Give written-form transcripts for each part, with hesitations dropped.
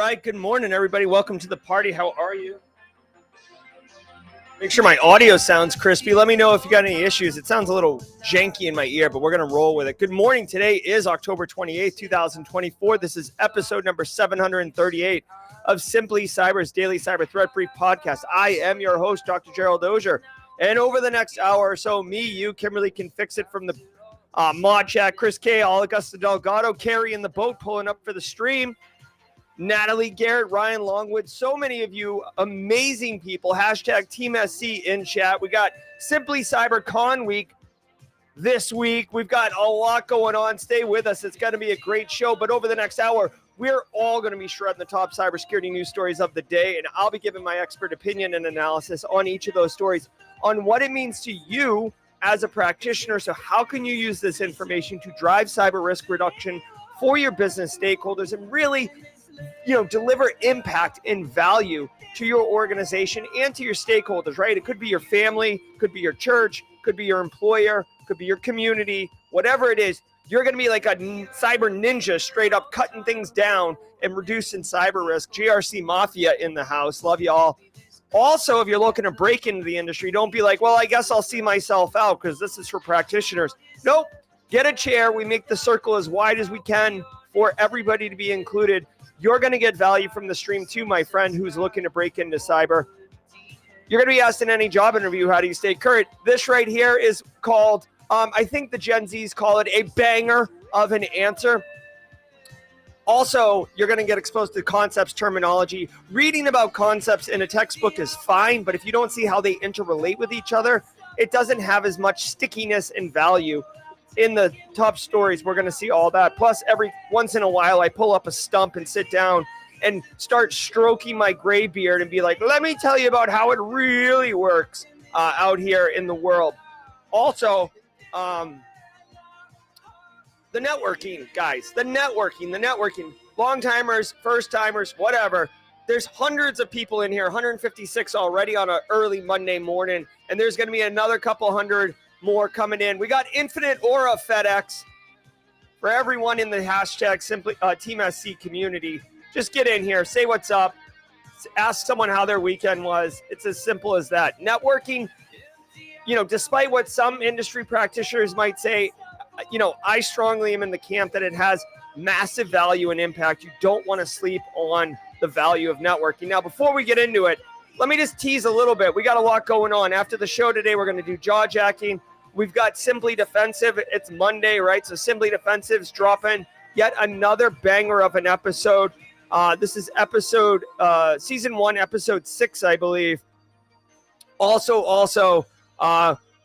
right, good morning, everybody. Welcome to the party. How are you? Make sure my audio sounds crispy. Let me know if you got any issues. It sounds a little janky in my ear, but we're going to roll with it. Good morning. Today is October 28th, 2024. This is episode number 738 of Simply Cyber's Daily Cyber Threat Brief podcast. I am your host, Dr. Gerald Auger. And over the next hour or so, me, you, Kimberly Can Fix It from the Mod Chat, Chris K, All Augusta Delgado, Carrie in the boat pulling up for the stream, Natalie Garrett, Ryan Longwood, so many of you amazing people. Hashtag Team SC in chat. We got Simply Cyber Con Week this week. We've got a lot going on. Stay with us. It's going to be a great show. But over the next hour, we're all going to be shredding the top cybersecurity news stories of the day. And I'll be giving my expert opinion and analysis on each of those stories on what it means to you as a practitioner. So how can you use this information to drive cyber risk reduction for your business stakeholders and really, deliver impact and value to your organization and to your stakeholders, right? It could be your family, could be your church, could be your employer, could be your community, whatever it is. You're going to be like a cyber ninja, straight up cutting things down and reducing cyber risk. GRC Mafia in the house. Love you all. Also, if you're looking to break into the industry, don't be like, well, I guess I'll see myself out because this is for practitioners. Nope. Get a chair. We make the circle as wide as we can for everybody to be included. You're going to get value from the stream too, my friend, who's looking to break into cyber. You're going to be asked in any job interview, how do you stay current? This right here is called, I think the Gen Zs call it a banger of an answer. Also, you're going to get exposed to concepts, terminology. Reading about concepts in a textbook is fine, but if you don't see how they interrelate with each other, it doesn't have as much stickiness and value. In the top stories, we're going to see all that. Plus, every once in a while, I pull up a stump and sit down and start stroking my gray beard and be like, let me tell you about how it really works out here in the world. Also, the networking, guys, the networking, long-timers, first-timers, whatever. There's hundreds of people in here, 156 already on an early Monday morning, and there's going to be another couple hundred more coming in. We got Infinite Aura FedEx for everyone in the hashtag Simply Team SC community. Just get in here, say what's up, ask someone how their weekend was. It's as simple as that. Networking, despite what some industry practitioners might say, I strongly am in the camp that it has massive value and impact. You don't want to sleep on the value of networking. Now, before we get into it, let me just tease a little bit. We got a lot going on. After the show today, we're going to do jaw jacking. We've got Simply Defensive. It's Monday, right? So Simply Defensive's dropping yet another banger of an episode. This is season 1, episode 6, I believe. Also,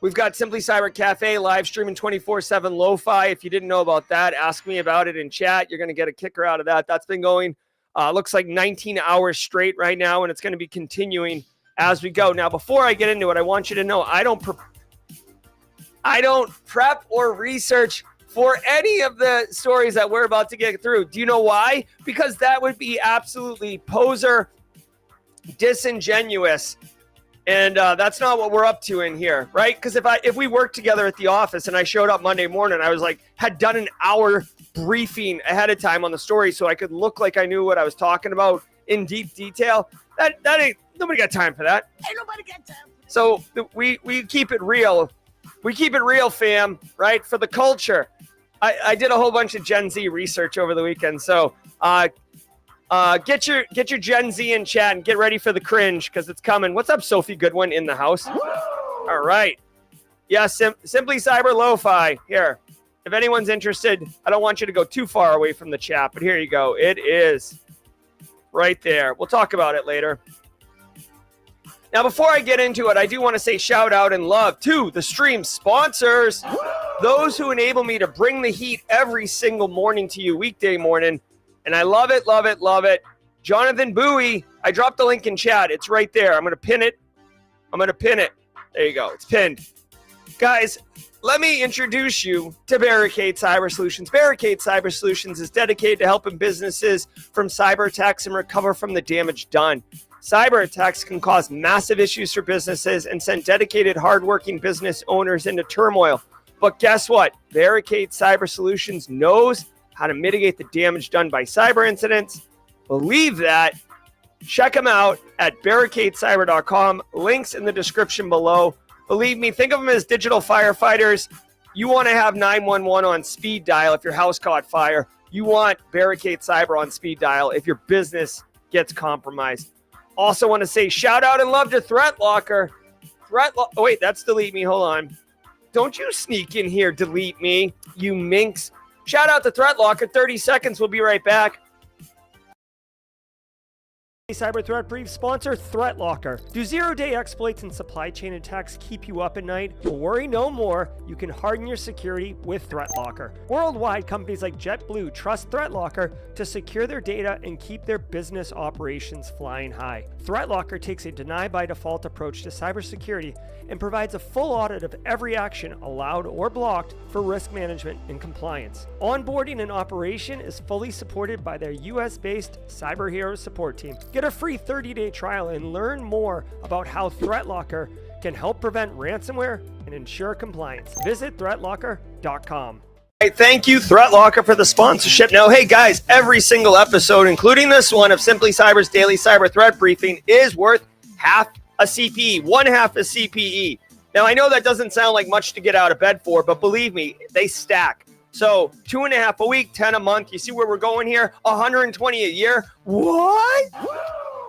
we've got Simply Cyber Cafe live streaming 24/7 lo-fi. If you didn't know about that, ask me about it in chat. You're going to get a kicker out of that. That's been going looks like 19 hours straight right now, and it's going to be continuing as we go. Now, before I get into it, I want you to know I don't prep or research for any of the stories that we're about to get through. Do you know why? Because that would be absolutely poser, disingenuous, and that's not what we're up to in here, right? Because if we worked together at the office and I showed up Monday morning, I was had done an hour briefing ahead of time on the story so I could look like I knew what I was talking about in deep detail. That ain't, nobody got time for that. Ain't nobody got time. So we keep it real. We keep it real, fam, right? For the culture. I did a whole bunch of Gen Z research over the weekend. So get your Gen Z in chat and get ready for the cringe because it's coming. What's up, Sophie Goodwin in the house? All right. Yeah, Simply Cyber Lo-Fi. Here. If anyone's interested, I don't want you to go too far away from the chat, but here you go. It is right there. We'll talk about it later. Now, before I get into it, I do want to say shout out and love to the stream sponsors, those who enable me to bring the heat every single morning to you, weekday morning. And I love it, love it, love it. Jonathan Bowie, I dropped the link in chat. It's right there. I'm going to pin it. There you go. It's pinned. Guys, let me introduce you to Barricade Cyber Solutions. Barricade Cyber Solutions is dedicated to helping businesses from cyber attacks and recover from the damage done. Cyber attacks can cause massive issues for businesses and send dedicated, hardworking business owners into turmoil. But guess what? Barricade Cyber Solutions knows how to mitigate the damage done by cyber incidents. believe that. Check them out at barricadecyber.com. Links in the description below. Believe me, think of them as digital firefighters. You want to have 911 on speed dial if your house caught fire. You want Barricade Cyber on speed dial if your business gets compromised. Also want to say shout out and love to ThreatLocker. Oh, wait, that's delete me. Hold on. Don't you sneak in here, delete me, you minx. Shout out to ThreatLocker. 30 seconds. We'll be right back. Cyber Threat Brief sponsor ThreatLocker. Do zero-day exploits and supply chain attacks keep you up at night? Well, worry no more. You can harden your security with ThreatLocker. Worldwide, companies like JetBlue trust ThreatLocker to secure their data and keep their business operations flying high. ThreatLocker takes a deny-by-default approach to cybersecurity and provides a full audit of every action allowed or blocked for risk management and compliance. Onboarding and operation is fully supported by their US-based Cyber Heroes support team. Get a free 30-day trial and learn more about how ThreatLocker can help prevent ransomware and ensure compliance. Visit threatlocker.com. Thank you, ThreatLocker, for the sponsorship. Now, hey, guys, every single episode, including this one of Simply Cyber's Daily Cyber Threat Briefing, is worth half a CPE, one half a CPE. Now, I know that doesn't sound like much to get out of bed for, but believe me, they stack. So 2.5 a week, 10 a month. You see where we're going here? 120 a year. What?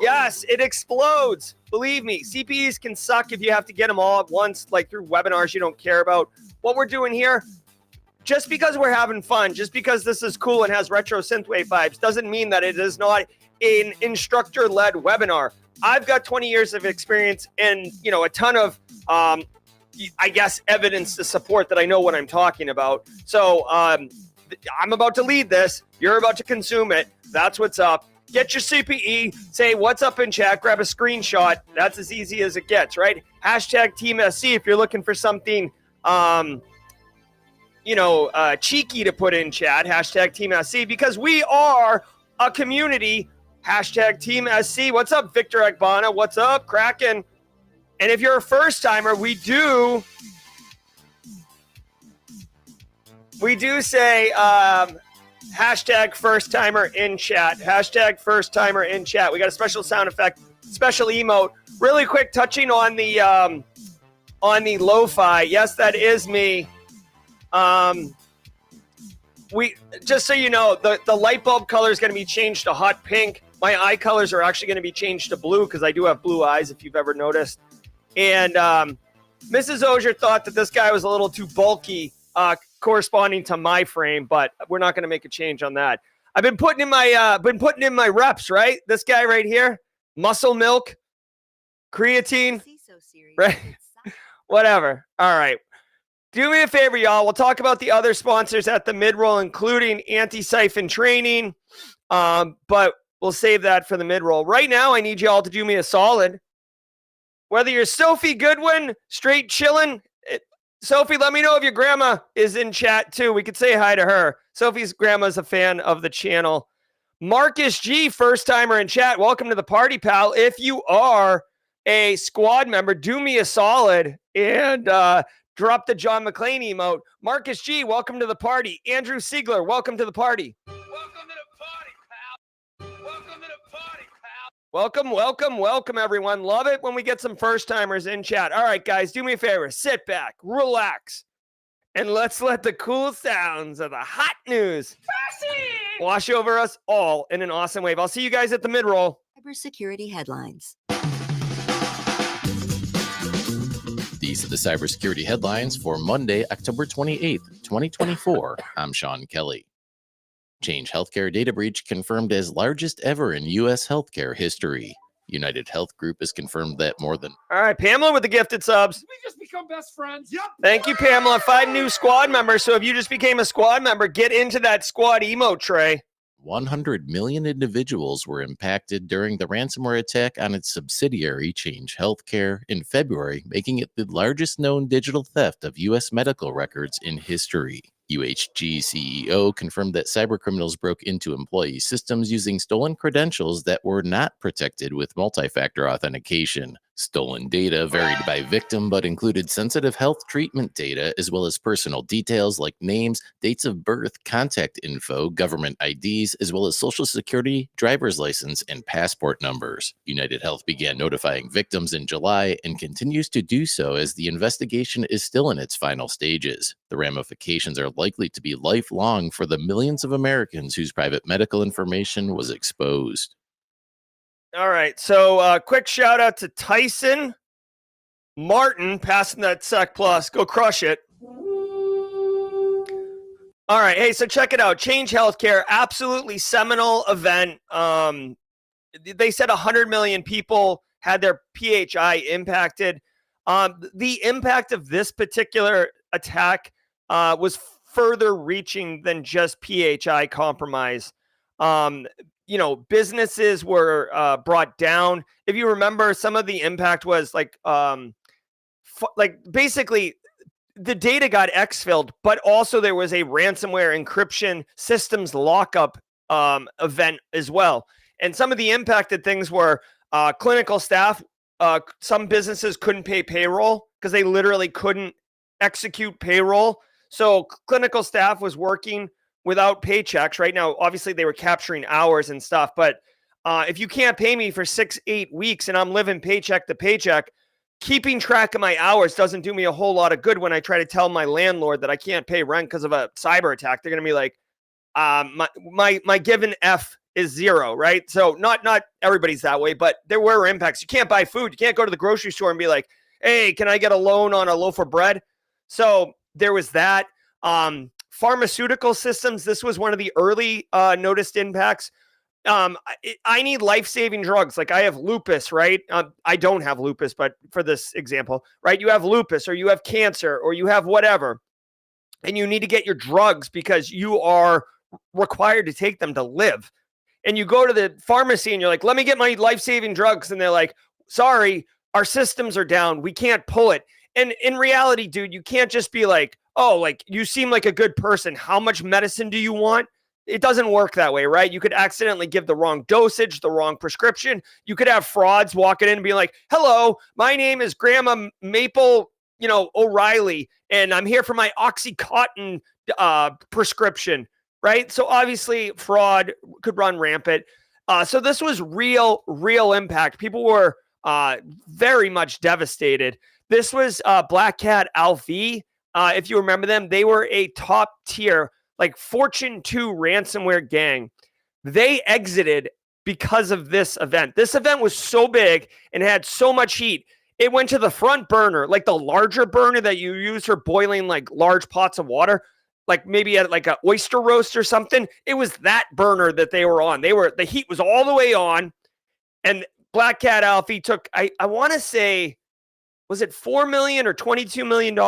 Yes, it explodes. Believe me, CPEs can suck if you have to get them all at once, like through webinars you don't care about. What we're doing here, just because we're having fun, just because this is cool and has retro synthwave vibes, doesn't mean that it is not an instructor-led webinar. I've got 20 years of experience and, a ton of, I guess, evidence to support that I know what I'm talking about. So I'm about to lead this. You're about to consume it. That's what's up. Get your CPE. Say what's up in chat. Grab a screenshot. That's as easy as it gets, right? Hashtag TeamSC if you're looking for something, cheeky to put in chat. Hashtag TeamSC because we are a community. Hashtag TeamSC. What's up, Victor Agbana? What's up, Kraken? And if you're a first timer, we do say hashtag first timer in chat. Hashtag first timer in chat. We got a special sound effect, special emote. Really quick, touching on the lo-fi. Yes, that is me. We just so you know, the light bulb color is going to be changed to hot pink. My eye colors are actually going to be changed to blue because I do have blue eyes, if you've ever noticed. And Mrs. Auger thought that this guy was a little too bulky, corresponding to my frame, but we're not going to make a change on that. I've been putting in my reps, right? This guy right here, muscle milk, creatine, right? Whatever. All right. Do me a favor, y'all. We'll talk about the other sponsors at the mid-roll, including Antisyphon training, but we'll save that for the mid-roll. Right now, I need y'all to do me a solid. Whether you're Sophie Goodwin, straight chilling. Sophie, let me know if your grandma is in chat too. We could say hi to her. Sophie's grandma's a fan of the channel. Marcus G, first timer in chat. Welcome to the party, pal. If you are a squad member, do me a solid and drop the John McClane emote. Marcus G, welcome to the party. Andrew Siegler, welcome to the party. Welcome to the party, pal. Welcome to the party, pal. Welcome, everyone. Love it when we get some first-timers in chat. All right, guys, do me a favor. Sit back, relax, and let's let the cool sounds of the hot news wash over us all in an awesome wave. I'll see you guys at the mid-roll. Cybersecurity headlines. These are the cybersecurity headlines for Monday, October 28th, 2024. I'm Sean Kelly. Change Healthcare data breach confirmed as largest ever in U.S. healthcare history. United Health Group has confirmed that more than... All right, Pamela with the gifted subs. We just become best friends. Yep. Thank you, Pamela. 5 new squad members. So if you just became a squad member, get into that squad emote tray. 100 million individuals were impacted during the ransomware attack on its subsidiary, Change Healthcare, in February, making it the largest known digital theft of U.S. medical records in history. UHG CEO confirmed that cybercriminals broke into employee systems using stolen credentials that were not protected with multi-factor authentication. Stolen data varied by victim, but included sensitive health treatment data, as well as personal details like names, dates of birth, contact info, government IDs, as well as social security, driver's license, and passport numbers. United Health began notifying victims in July and continues to do so as the investigation is still in its final stages. The ramifications are likely to be lifelong for the millions of Americans whose private medical information was exposed. All right. So quick shout out to Tyson Martin passing that Sec Plus. Go crush it. All right. Hey, so check it out. Change Healthcare, absolutely seminal event. They said 100 million people had their PHI impacted. The impact of this particular attack was further reaching than just PHI compromise. Businesses were brought down. If you remember, some of the impact was like basically the data got exfilled, but also there was a ransomware encryption systems lockup event as well. And some of the impacted things were clinical staff. Some businesses couldn't pay payroll because they literally couldn't execute payroll. So clinical staff was working without paychecks. Right now, obviously, they were capturing hours and stuff. But if you can't pay me for 6-8 weeks and I'm living paycheck to paycheck, keeping track of my hours doesn't do me a whole lot of good when I try to tell my landlord that I can't pay rent because of a cyber attack. They're going to be like, my given F is 0, right? So not everybody's that way, but there were impacts. You can't buy food. You can't go to the grocery store and be like, hey, can I get a loan on a loaf of bread? So there was that. Pharmaceutical systems, this was one of the early noticed impacts. I need life-saving drugs. Like I have lupus, right? I don't have lupus, but for this example, right? You have lupus or you have cancer or you have whatever, and you need to get your drugs because you are required to take them to live. And you go to the pharmacy and you're like, let me get my life-saving drugs. And they're like, sorry, our systems are down. We can't pull it. And in reality, dude, you can't just be like, oh, like you seem like a good person. How much medicine do you want? It doesn't work that way, right? You could accidentally give the wrong dosage, the wrong prescription. You could have frauds walking in and be like, hello, my name is Grandma Maple, O'Reilly, and I'm here for my Oxycontin prescription, right? So obviously fraud could run rampant. So this was real impact. People were very much devastated. This was Black Cat Alfie. If you remember them, they were a top tier, like Fortune 2 ransomware gang. They exited because of this event. This event was so big and had so much heat. It went to the front burner, like the larger burner that you use for boiling like large pots of water, like maybe at like an oyster roast or something. It was that burner that they were on. The heat was all the way on. And Black Cat Alfie took, I want to say, was it $4 million or $22 million?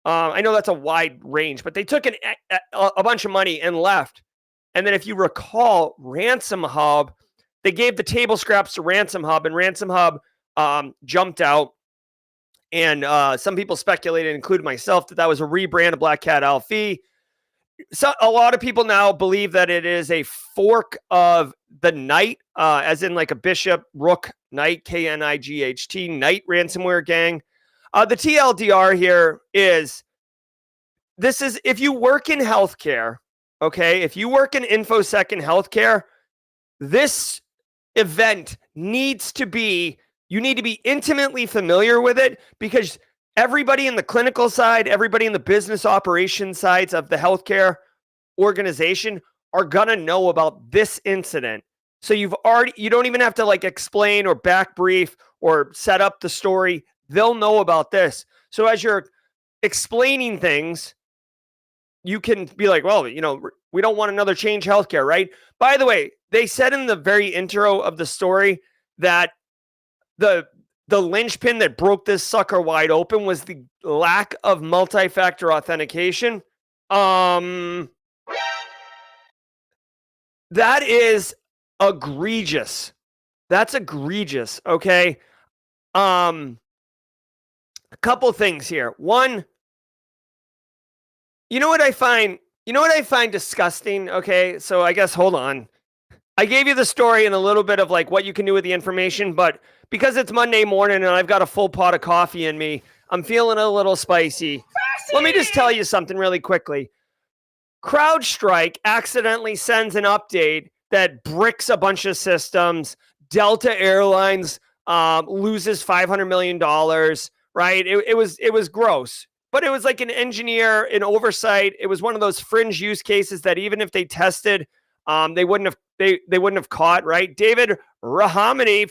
I know that's a wide range, but they took a bunch of money and left. And then if you recall, Ransom Hub, they gave the table scraps to Ransom Hub, and Ransom Hub jumped out. And some people speculated, including myself, that was a rebrand of Black Cat Alfie. So a lot of people now believe that it is a fork of the Knight, as in like a bishop, rook, Knight, Knight, Knight ransomware gang. The TLDR here is, this is if you work in healthcare, okay? If you work in InfoSec in healthcare, this event you need to be intimately familiar with it, because everybody in the clinical side, everybody in the business operations sides of the healthcare organization are going to know about this incident. So you don't even have to like explain or back brief or set up the story. They'll know about this. So as you're explaining things, you can be like, well, we don't want another Change Healthcare, right? By the way, they said in the very intro of the story that the linchpin that broke this sucker wide open was the lack of multi-factor authentication. That is egregious. That's egregious, okay? A couple things here. One, you know what I find disgusting? Okay, so I guess hold on. I gave you the story and a little bit of like what you can do with the information, but because it's Monday morning and I've got a full pot of coffee in me, I'm feeling a little spicy. Let me just tell you something really quickly. CrowdStrike accidentally sends an update that bricks a bunch of systems. Delta Airlines loses $500 million, right? It was gross, but it was like an engineer, an oversight. It was one of those fringe use cases that even if they tested, they wouldn't have caught, right? David Rahamani,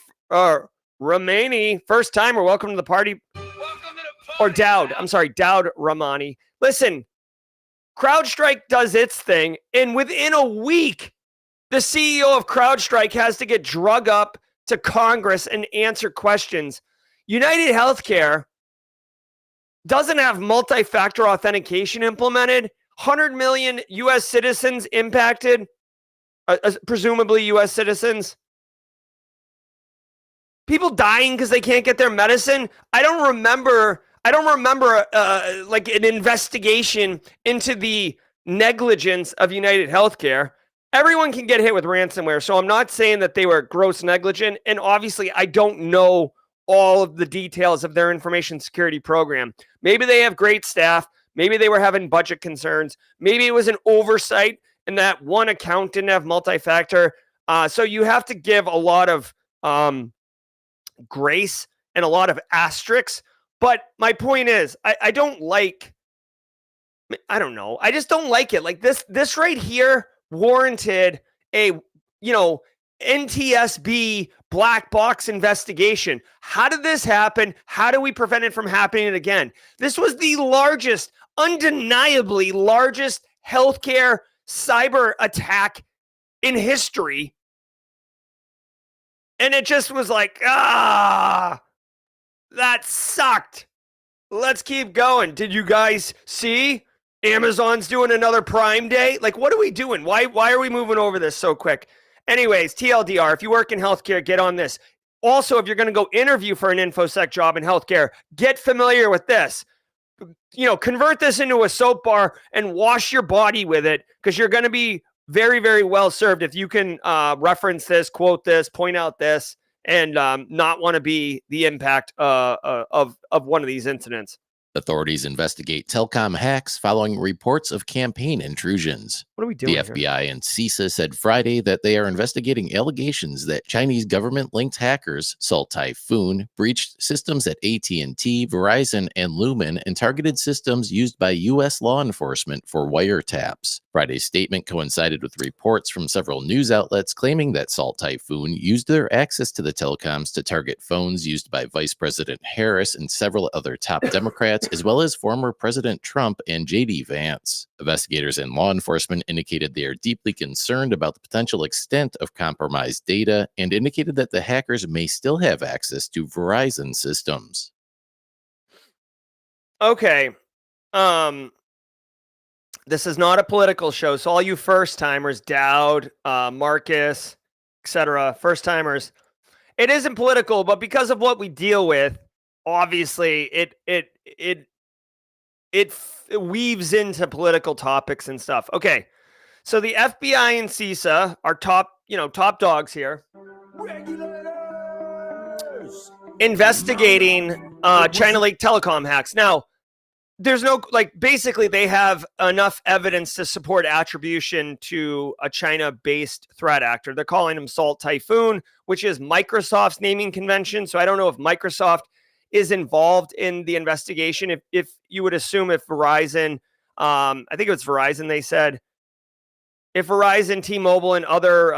Ramani, first timer, welcome to the party. Or Dowd, I'm sorry, Dowd Ramani. Listen, CrowdStrike does its thing, and within a week, the CEO of CrowdStrike has to get drug up to Congress and answer questions. United Healthcare doesn't have multi-factor authentication implemented. 100 million U.S. citizens impacted, presumably U.S. citizens. People dying because they can't get their medicine. I don't remember like an investigation into the negligence of United Healthcare. Everyone can get hit with ransomware, so I'm not saying that they were gross negligent. And obviously, I don't know all of the details of their information security program. Maybe they have great staff. Maybe they were having budget concerns. Maybe it was an oversight and that one account didn't have multi-factor. So you have to give a lot of grace and a lot of asterisks. But my point is, I don't know. I just don't like it. Like this right here warranted a, NTSB black box investigation. How did this happen? How do we prevent it from happening again? This was the undeniably largest healthcare cyber attack in history. And it just was like, that sucked. Let's keep going. Did you guys see Amazon's doing another Prime Day? Like, what are we doing? Why are we moving over this so quick? Anyways, TLDR, if you work in healthcare, get on this. Also, if you're going to go interview for an InfoSec job in healthcare, get familiar with this. Convert this into a soap bar and wash your body with it, because you're going to be very, very well served if you can reference this, quote this, point out this, and not want to be the impact of one of these incidents. Authorities investigate telecom hacks following reports of campaign intrusions. What are we doing The FBI and CISA said Friday that they are investigating allegations that Chinese government-linked hackers, Salt Typhoon, breached systems at AT&T, Verizon, and Lumen and targeted systems used by U.S. law enforcement for wiretaps. Friday's statement coincided with reports from several news outlets claiming that Salt Typhoon used their access to the telecoms to target phones used by Vice President Harris and several other top Democrats, as well as former President Trump and J.D. Vance. Investigators and law enforcement indicated they are deeply concerned about the potential extent of compromised data and indicated that the hackers may still have access to Verizon systems. Okay. This is not a political show, so all you first-timers, Dowd, Marcus, etc., first-timers, it isn't political, but because of what we deal with, obviously, it weaves into political topics and stuff. Okay, so the FBI and CISA are top dogs here, investigating China Lake Telecom hacks. Now, there's no, basically they have enough evidence to support attribution to a China-based threat actor. They're calling him Salt Typhoon, which is Microsoft's naming convention. So I don't know if Microsoft is involved in the investigation. If you would assume if Verizon, I think it was Verizon, they said, if Verizon, T-Mobile, and other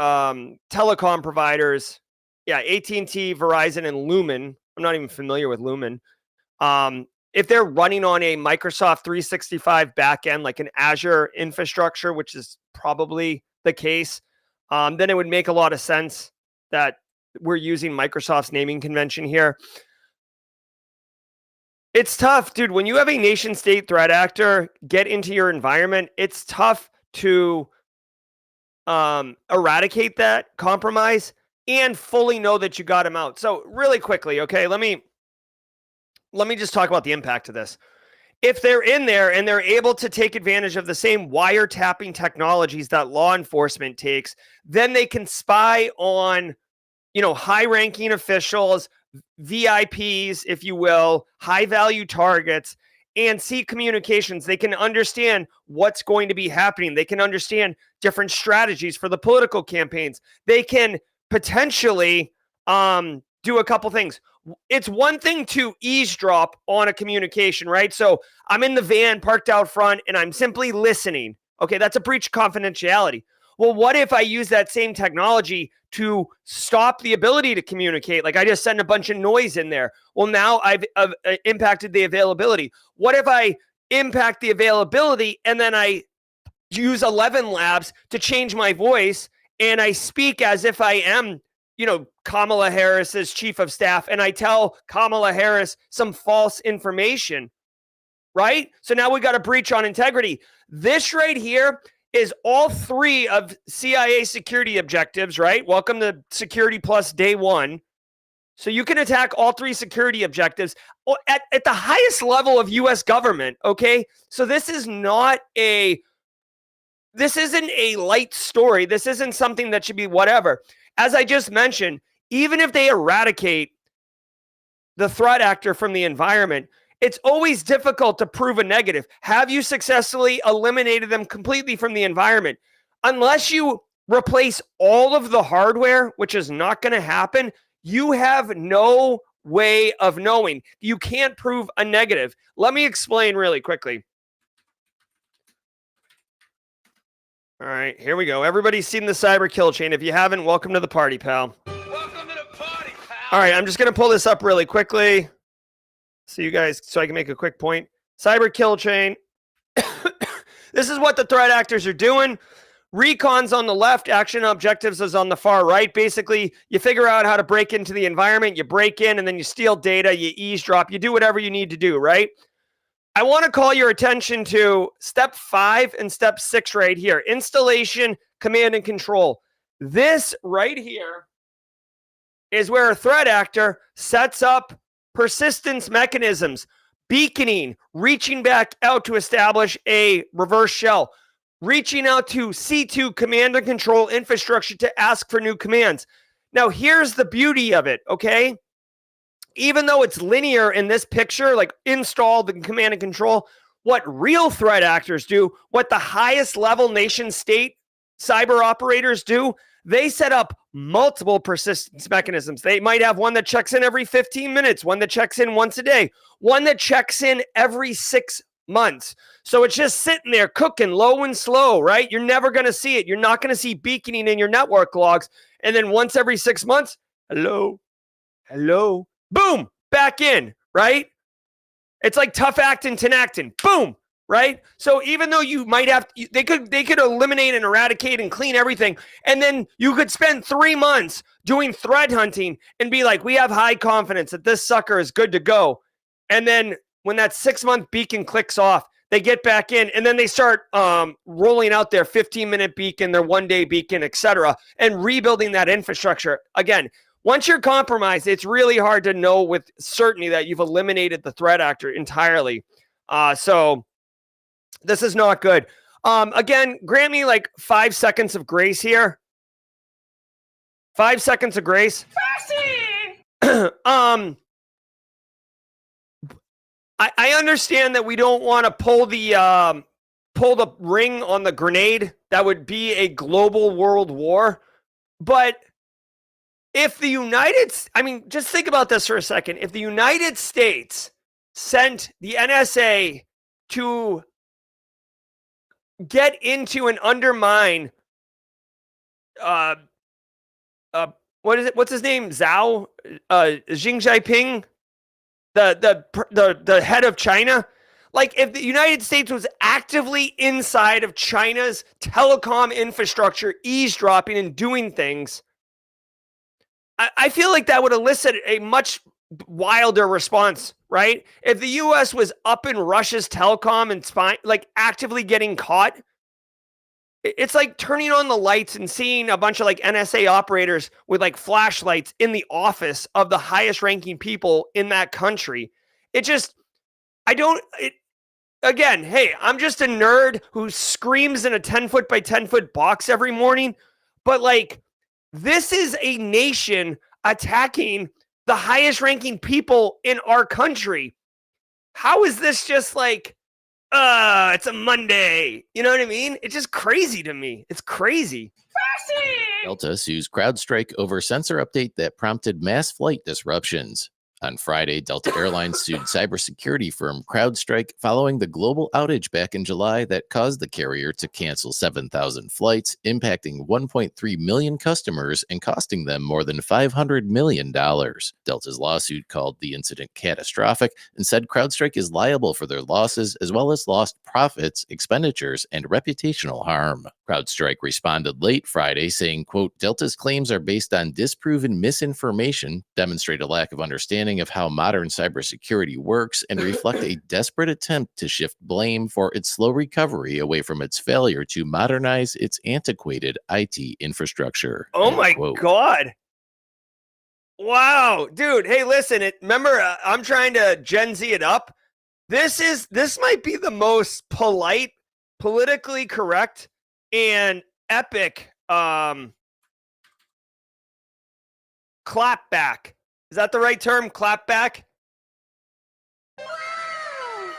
telecom providers, AT&T, Verizon, and Lumen, I'm not even familiar with Lumen, if they're running on a Microsoft 365 backend, like an Azure infrastructure, which is probably the case, then it would make a lot of sense that we're using Microsoft's naming convention here. It's tough, dude. When you have a nation state threat actor get into your environment, it's tough to eradicate that compromise and fully know that you got him out. So really quickly, okay, let me just talk about the impact of this. If they're in there and they're able to take advantage of the same wiretapping technologies that law enforcement takes, then they can spy on, high-ranking officials, VIPs, if you will, high value targets, and see communications. They can understand what's going to be happening. They can understand different strategies for the political campaigns. They can potentially do a couple things. It's one thing to eavesdrop on a communication, right? So I'm in the van parked out front and I'm simply listening. Okay, that's a breach of confidentiality. Well, what if I use that same technology to stop the ability to communicate? Like I just send a bunch of noise in there. Well, now I've impacted the availability. What if I impact the availability and then I use 11 labs to change my voice and I speak as if I am, Kamala Harris's chief of staff, and I tell Kamala Harris some false information, right? So now we got a breach on integrity. This right here is all three of CIA security objectives, right? Welcome to Security Plus Day 1. So you can attack all three security objectives at the highest level of U.S. government, okay? So this isn't a light story. This isn't something that should be whatever. As I just mentioned, even if they eradicate the threat actor from the environment, it's always difficult to prove a negative. Have you successfully eliminated them completely from the environment? Unless you replace all of the hardware, which is not going to happen, you have no way of knowing. You can't prove a negative. Let me explain really quickly. All right, here we go. Everybody's seen the cyber kill chain. If you haven't, welcome to the party, pal. Welcome to the party, pal. All right, I'm just going to pull this up really quickly so I can make a quick point. Cyber kill chain. This is what the threat actors are doing. Recon's on the left, action objectives is on the far right. Basically, you figure out how to break into the environment, you break in, and then you steal data, you eavesdrop, you do whatever you need to do, right? I want to call your attention to step 5 and step 6 right here. Installation, command, and control. This right here is where a threat actor sets up persistence mechanisms, beaconing, reaching back out to establish a reverse shell, reaching out to C2 command and control infrastructure to ask for new commands. Now, here's the beauty of it, okay? Even though it's linear in this picture, like installed and command and control, what real threat actors do, what the highest level nation state cyber operators do, they set up multiple persistence mechanisms. They might have one that checks in every 15 minutes, one that checks in once a day, one that checks in every 6 months. So it's just sitting there cooking low and slow, right? You're never going to see it. You're not going to see beaconing in your network logs. And then once every 6 months, hello, boom, back in, right? It's like tough acting, tenactin, boom, right? So even though you might have, they could eliminate and eradicate and clean everything, and then you could spend 3 months doing threat hunting and be like, we have high confidence that this sucker is good to go. And then when that 6-month beacon clicks off, they get back in, and then they start rolling out their 15-minute beacon, their 1-day beacon, etc., and rebuilding that infrastructure. Again, once you're compromised, it's really hard to know with certainty that you've eliminated the threat actor entirely. So this is not good. Again, grant me like 5 seconds of grace here. 5 seconds of grace. I understand that we don't want to pull the ring on the grenade. That would be a global world war. But if the just think about this for a second. If the United States sent the NSA to get into and undermine, what is it? What's his name? Xi Jinping, the head of China. Like if the United States was actively inside of China's telecom infrastructure, eavesdropping and doing things, I feel like that would elicit a much wilder response, right? If the U.S. was up in Russia's telecom and actively getting caught, it's like turning on the lights and seeing a bunch of like NSA operators with like flashlights in the office of the highest ranking people in that country. Again, hey, I'm just a nerd who screams in a 10-foot by 10-foot box every morning, but like, this is a nation attacking the highest ranking people in our country. How is this just like, it's a Monday? You know what I mean? It's just crazy to me. It's crazy. Delta sues CrowdStrike over sensor update that prompted mass flight disruptions. On Friday, Delta Airlines sued cybersecurity firm CrowdStrike following the global outage back in July that caused the carrier to cancel 7,000 flights, impacting 1.3 million customers and costing them more than $500 million. Delta's lawsuit called the incident catastrophic and said CrowdStrike is liable for their losses as well as lost profits, expenditures, and reputational harm. CrowdStrike responded late Friday saying, quote, Delta's claims are based on disproven misinformation, demonstrate a lack of understanding of how modern cybersecurity works, and reflect a desperate attempt to shift blame for its slow recovery away from its failure to modernize its antiquated IT infrastructure. Oh End my quote. God. Wow, dude. Hey, listen, remember, I'm trying to Gen Z it up. This might be the most polite, politically correct, and epic clapback. Is that the right term? Clapback?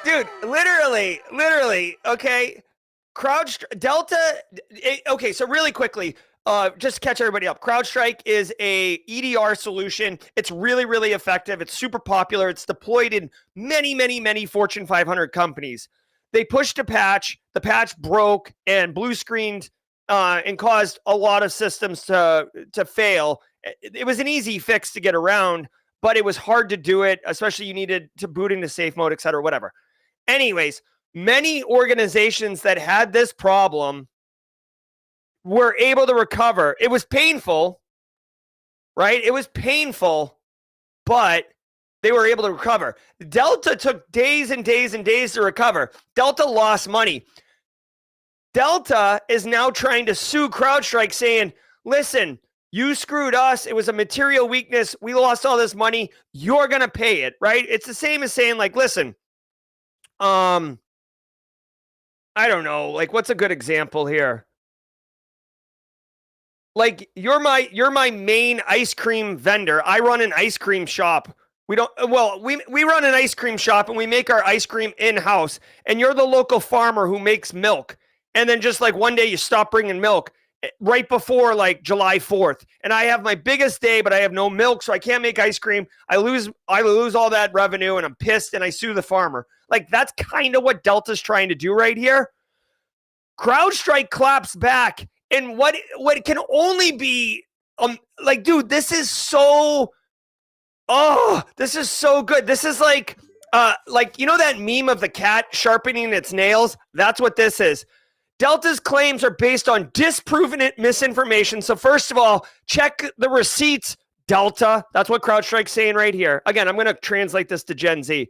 Dude, literally, okay. Delta, okay, so really quickly, just to catch everybody up. CrowdStrike is a EDR solution. It's really, really effective. It's super popular. It's deployed in many, many, many Fortune 500 companies. They pushed a patch. The patch broke and blue screened and caused a lot of systems to fail. It was an easy fix to get around, but it was hard to do it, especially you needed to boot into safe mode, et cetera, whatever. Anyways, many organizations that had this problem were able to recover. It was painful, right? It was painful, but they were able to recover. Delta took days and days and days to recover. Delta lost money. Delta is now trying to sue CrowdStrike saying, listen, you screwed us. It was a material weakness. We lost all this money. You're going to pay it, right? It's the same as saying, like, listen, I don't know. Like, what's a good example here? Like, you're my main ice cream vendor. I run an ice cream shop. We run an ice cream shop and we make our ice cream in-house. And you're the local farmer who makes milk. And then just like one day you stop bringing milk right before like July 4th. And I have my biggest day, but I have no milk, so I can't make ice cream. I lose all that revenue and I'm pissed and I sue the farmer. Like, that's kind of what Delta's trying to do right here. CrowdStrike claps back. And what can only be like, dude, this is so good. This is like you know that meme of the cat sharpening its nails? That's what this is. Delta's claims are based on disproven misinformation. So first of all, check the receipts, Delta. That's what CrowdStrike's saying right here. Again, I'm going to translate this to Gen Z.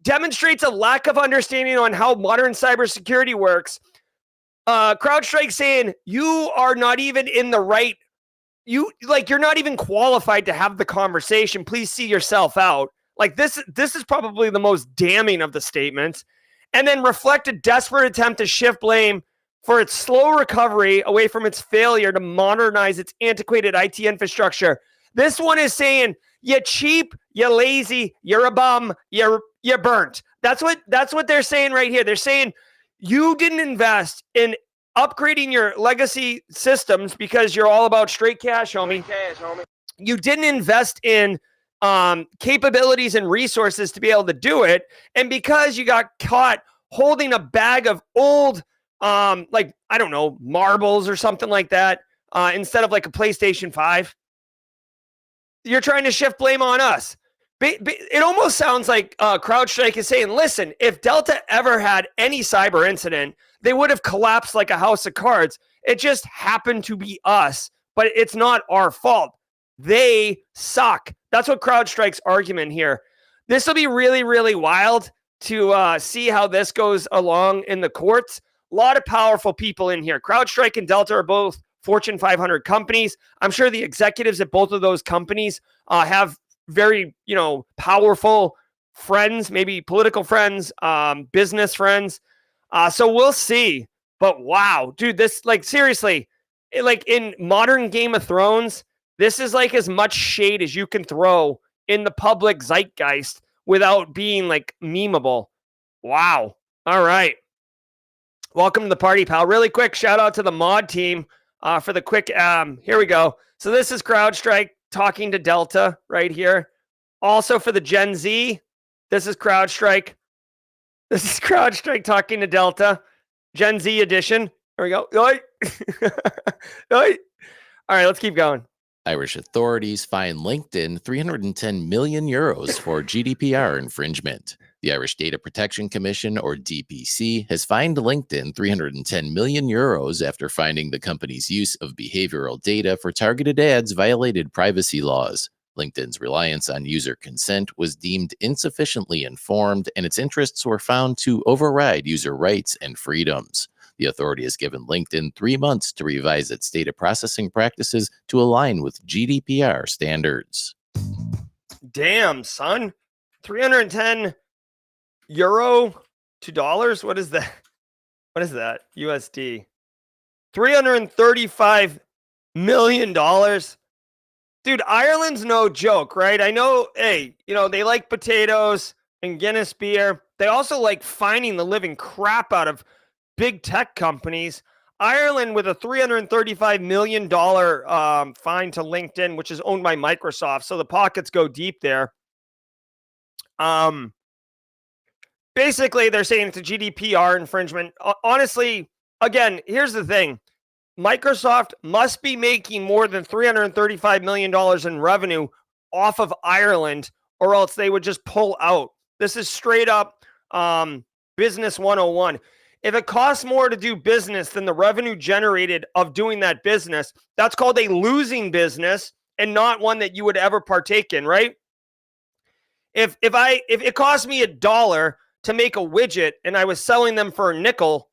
Demonstrates a lack of understanding on how modern cybersecurity works. CrowdStrike saying you are not even in the right. You're not even qualified to have the conversation. Please see yourself out. Like, this is probably the most damning of the statements. And then reflect a desperate attempt to shift blame for its slow recovery away from its failure to modernize its antiquated IT infrastructure. This one is saying, you cheap, you lazy, you're a bum, you're burnt. That's what they're saying right here. They're saying you didn't invest in upgrading your legacy systems because you're all about straight cash, homie. You didn't invest in capabilities and resources to be able to do it. And because you got caught holding a bag of old like, I don't know, marbles or something like that, instead of like a PlayStation 5. You're trying to shift blame on us. It almost sounds like CrowdStrike is saying, listen, if Delta ever had any cyber incident, they would have collapsed like a house of cards. It just happened to be us, but it's not our fault. They suck. That's what CrowdStrike's argument here. This will be really, really wild to see how this goes along in the courts. A lot of powerful people in here. CrowdStrike and Delta are both Fortune 500 companies. I'm sure the executives at both of those companies have very, powerful friends, maybe political friends, business friends. So we'll see. But wow, dude, this, like, seriously, like in modern Game of Thrones, this is like as much shade as you can throw in the public zeitgeist without being like memeable. Wow. All right. Welcome to the party, pal. Really quick shout out to the mod team for the quick. Here we go. So this is CrowdStrike talking to Delta right here. Also for the Gen Z, this is CrowdStrike. This is CrowdStrike talking to Delta, Gen Z edition. There we go. All right, let's keep going. Irish authorities fined LinkedIn 310 million euros for GDPR infringement. The Irish Data Protection Commission, or DPC, has fined LinkedIn 310 million euros after finding the company's use of behavioral data for targeted ads violated privacy laws. LinkedIn's reliance on user consent was deemed insufficiently informed, and its interests were found to override user rights and freedoms. The authority has given LinkedIn 3 months to revise its data processing practices to align with GDPR standards. Damn, son. 310 euro to dollars? What is that? What is that? USD. $335 million. Dude, Ireland's no joke, right? I know, hey, they like potatoes and Guinness beer. They also like fining the living crap out of big tech companies. Ireland with a $335 million fine to LinkedIn, which is owned by Microsoft. So the pockets go deep there. Basically, they're saying it's a GDPR infringement. Honestly, again, here's the thing. Microsoft must be making more than $335 million in revenue off of Ireland, or else they would just pull out. This is straight up business 101. If it costs more to do business than the revenue generated of doing that business, that's called a losing business and not one that you would ever partake in, right? If it cost me $1 to make a widget and I was selling them for a nickel,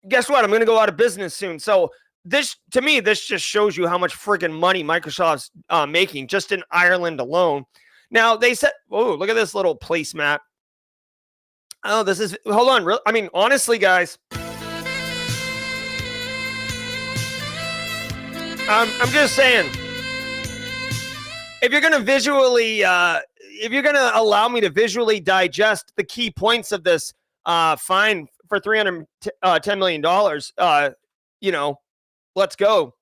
guess what? I'm going to go out of business soon. So this just shows you how much friggin' money Microsoft's making just in Ireland alone. Now they said, oh, look at this little placemat. Oh, this is, hold on. I mean, honestly, guys, I'm just saying, if you're going to visually, if you're going to allow me to visually digest the key points of this fine for $310 million, let's go.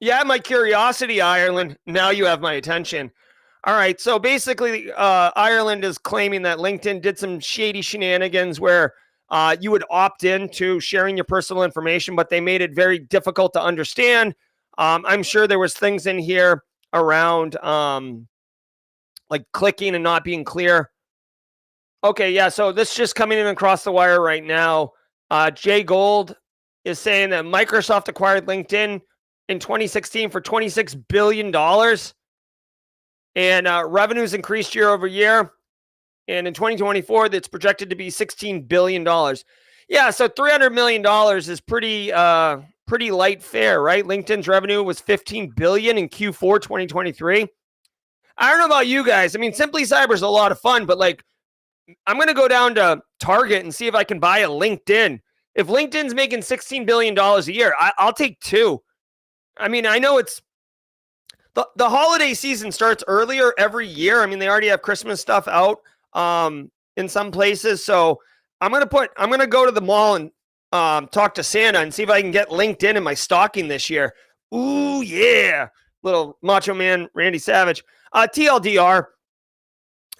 You have my curiosity, Ireland. Now you have my attention. All right, so basically, Ireland is claiming that LinkedIn did some shady shenanigans where you would opt in to sharing your personal information, but they made it very difficult to understand. I'm sure there was things in here around like clicking and not being clear. Okay, yeah, so this is just coming in across the wire right now. Jay Gold is saying that Microsoft acquired LinkedIn in 2016 for $26 billion. And revenues increased year over year. And in 2024, that's projected to be $16 billion. Yeah, so $300 million is pretty light fare, right? LinkedIn's revenue was $15 billion in Q4 2023. I don't know about you guys. I mean, Simply Cyber is a lot of fun, but like, I'm going to go down to Target and see if I can buy a LinkedIn. If LinkedIn's making $16 billion a year, I'll take 2. I mean, I know it's the holiday season starts earlier every year. I mean, they already have Christmas stuff out in some places. So I'm going to go to the mall and talk to Santa and see if I can get LinkedIn in my stocking this year. Ooh, yeah. Little Macho Man Randy Savage. TLDR,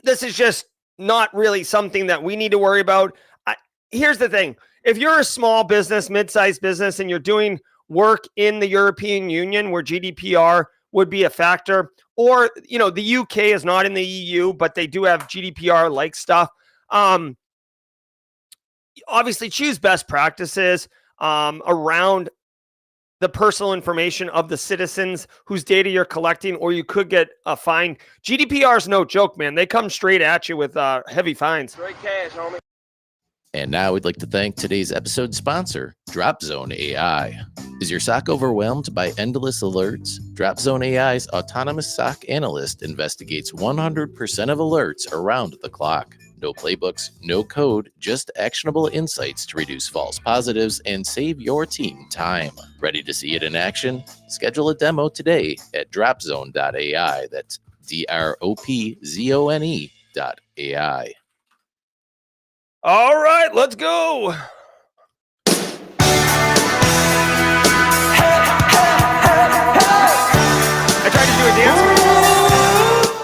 this is just not really something that we need to worry about. Here's the thing. If you're a small business, mid-sized business, and you're doing work in the European Union where GDPR would be a factor, or, the UK is not in the EU, but they do have GDPR-like stuff. Obviously, choose best practices around the personal information of the citizens whose data you're collecting, or you could get a fine. GDPR is no joke, man. They come straight at you with heavy fines. Straight cash, homie. And now we'd like to thank today's episode sponsor, DropZone AI. Is your SOC overwhelmed by endless alerts? DropZone AI's autonomous SOC analyst investigates 100% of alerts around the clock. No playbooks, no code, just actionable insights to reduce false positives and save your team time. Ready to see it in action? Schedule a demo today at dropzone.ai. That's DROPZONE.ai. All right, let's go.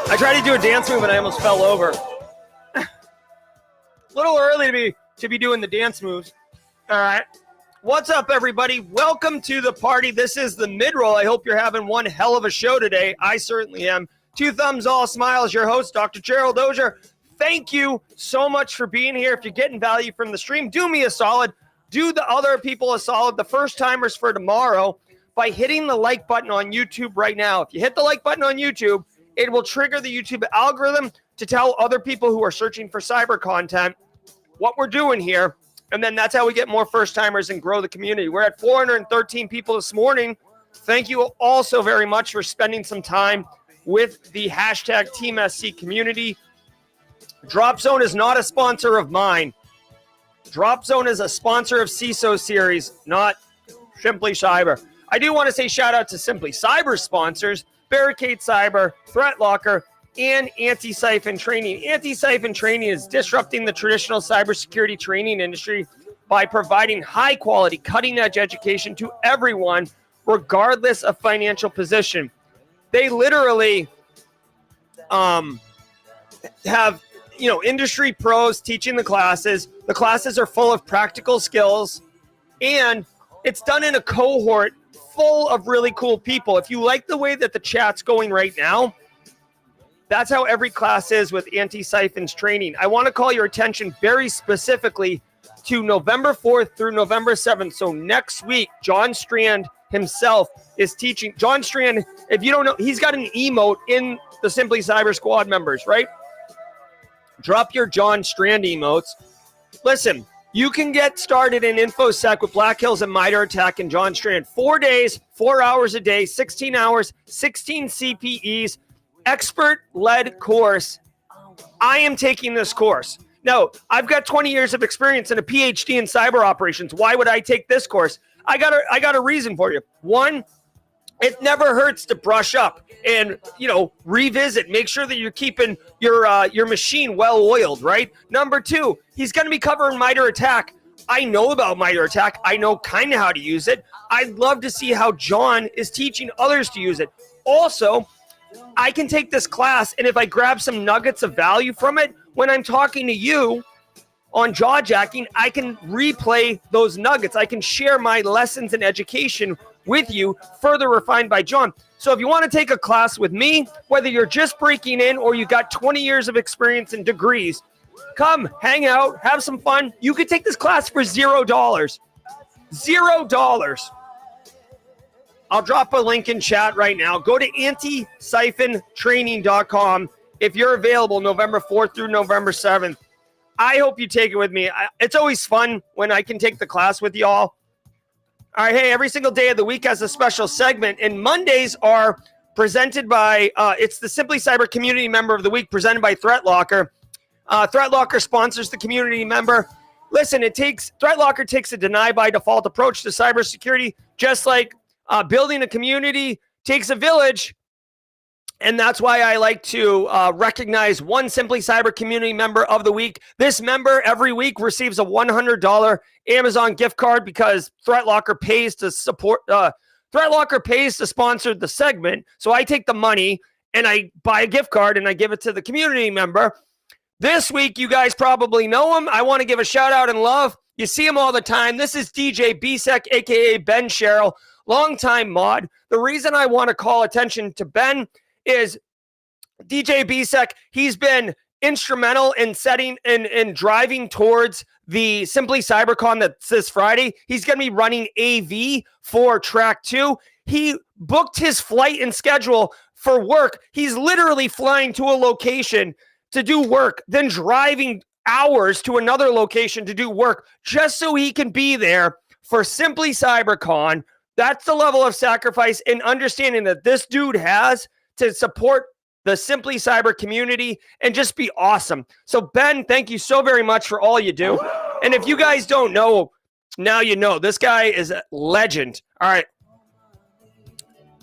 I tried to do a dance move and I almost fell over. A little early to be doing the dance moves. All right. What's up, everybody? Welcome to the party. This is the mid-roll. I hope you're having one hell of a show today. I certainly am. Two thumbs, all smiles. Your host, Dr. Gerald Auger. Thank you so much for being here. If you're getting value from the stream, do me a solid. Do the other people a solid, the first-timers for tomorrow, by hitting the like button on YouTube right now. If you hit the like button on YouTube, it will trigger the YouTube algorithm to tell other people who are searching for cyber content what we're doing here. And then that's how we get more first-timers and grow the community. We're at 413 people this morning. Thank you all so very much for spending some time with the hashtag TeamSC community. DropZone is not a sponsor of mine. DropZone is a sponsor of CISO Series, not Simply Cyber. I do want to say shout out to Simply Cyber sponsors, Barricade Cyber, ThreatLocker, and Antisyphon Training. Antisyphon Training is disrupting the traditional cybersecurity training industry by providing high-quality, cutting-edge education to everyone, regardless of financial position. They literally have industry pros teaching the classes. The classes are full of practical skills, and it's done in a cohort full of really cool people. If you like the way that the chat's going right now, that's how every class is with Antisyphon's training. I want to call your attention very specifically to November 4th through November 7th. So next week, John Strand himself is teaching. John Strand, if you don't know, he's got an emote in the Simply Cyber Squad members, right? Drop your John Strand emotes. Listen, you can get started in InfoSec with Black Hills and MITRE ATT&CK and John Strand. 4 days, 4 hours a day, 16 hours, 16 CPEs, expert-led course. I am taking this course. Now, I've got 20 years of experience and a PhD in cyber operations. Why would I take this course? I got a reason for you. One, it never hurts to brush up and, revisit. Make sure that you're keeping your machine well-oiled, right? Number two, he's going to be covering MITRE ATT&CK. I know about MITRE ATT&CK. I know kind of how to use it. I'd love to see how John is teaching others to use it. Also, I can take this class, and if I grab some nuggets of value from it, when I'm talking to you on jawjacking, I can replay those nuggets. I can share my lessons and education with you, further refined by John. So if you want to take a class with me, whether you're just breaking in or you got 20 years of experience and degrees, come, hang out, have some fun. You could take this class for $0. $0. I'll drop a link in chat right now. Go to antisyphontraining.com if you're available November 4th through November 7th. I hope you take it with me. It's always fun when I can take the class with y'all. All right, hey, every single day of the week has a special segment, and Mondays are presented by, it's the Simply Cyber Community Member of the Week presented by ThreatLocker. ThreatLocker sponsors the community member. Listen, ThreatLocker takes a deny by default approach to cybersecurity, just like building a community takes a village. And that's why I like to recognize one Simply Cyber Community Member of the Week. This member every week receives a $100 Amazon gift card because ThreatLocker pays to support. ThreatLocker pays to sponsor the segment. So I take the money and I buy a gift card and I give it to the community member. This week, you guys probably know him. I want to give a shout out and love. You see him all the time. This is DJ Bisek, a.k.a. Ben Sherrill, longtime mod. The reason I want to call attention to Ben is DJ Bisek. He's been instrumental in setting and driving towards the Simply CyberCon that's this Friday. He's going to be running AV for track 2. He booked his flight and schedule for work. He's literally flying to a location to do work, then driving hours to another location to do work just so he can be there for Simply CyberCon. That's the level of sacrifice and understanding that this dude has to support the Simply Cyber community and just be awesome. So Ben, thank you so very much for all you do. And if you guys don't know, now you know. This guy is a legend. All right.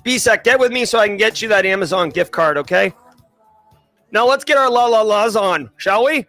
BSEC, get with me so I can get you that Amazon gift card, okay? Now let's get our la la la's on, shall we?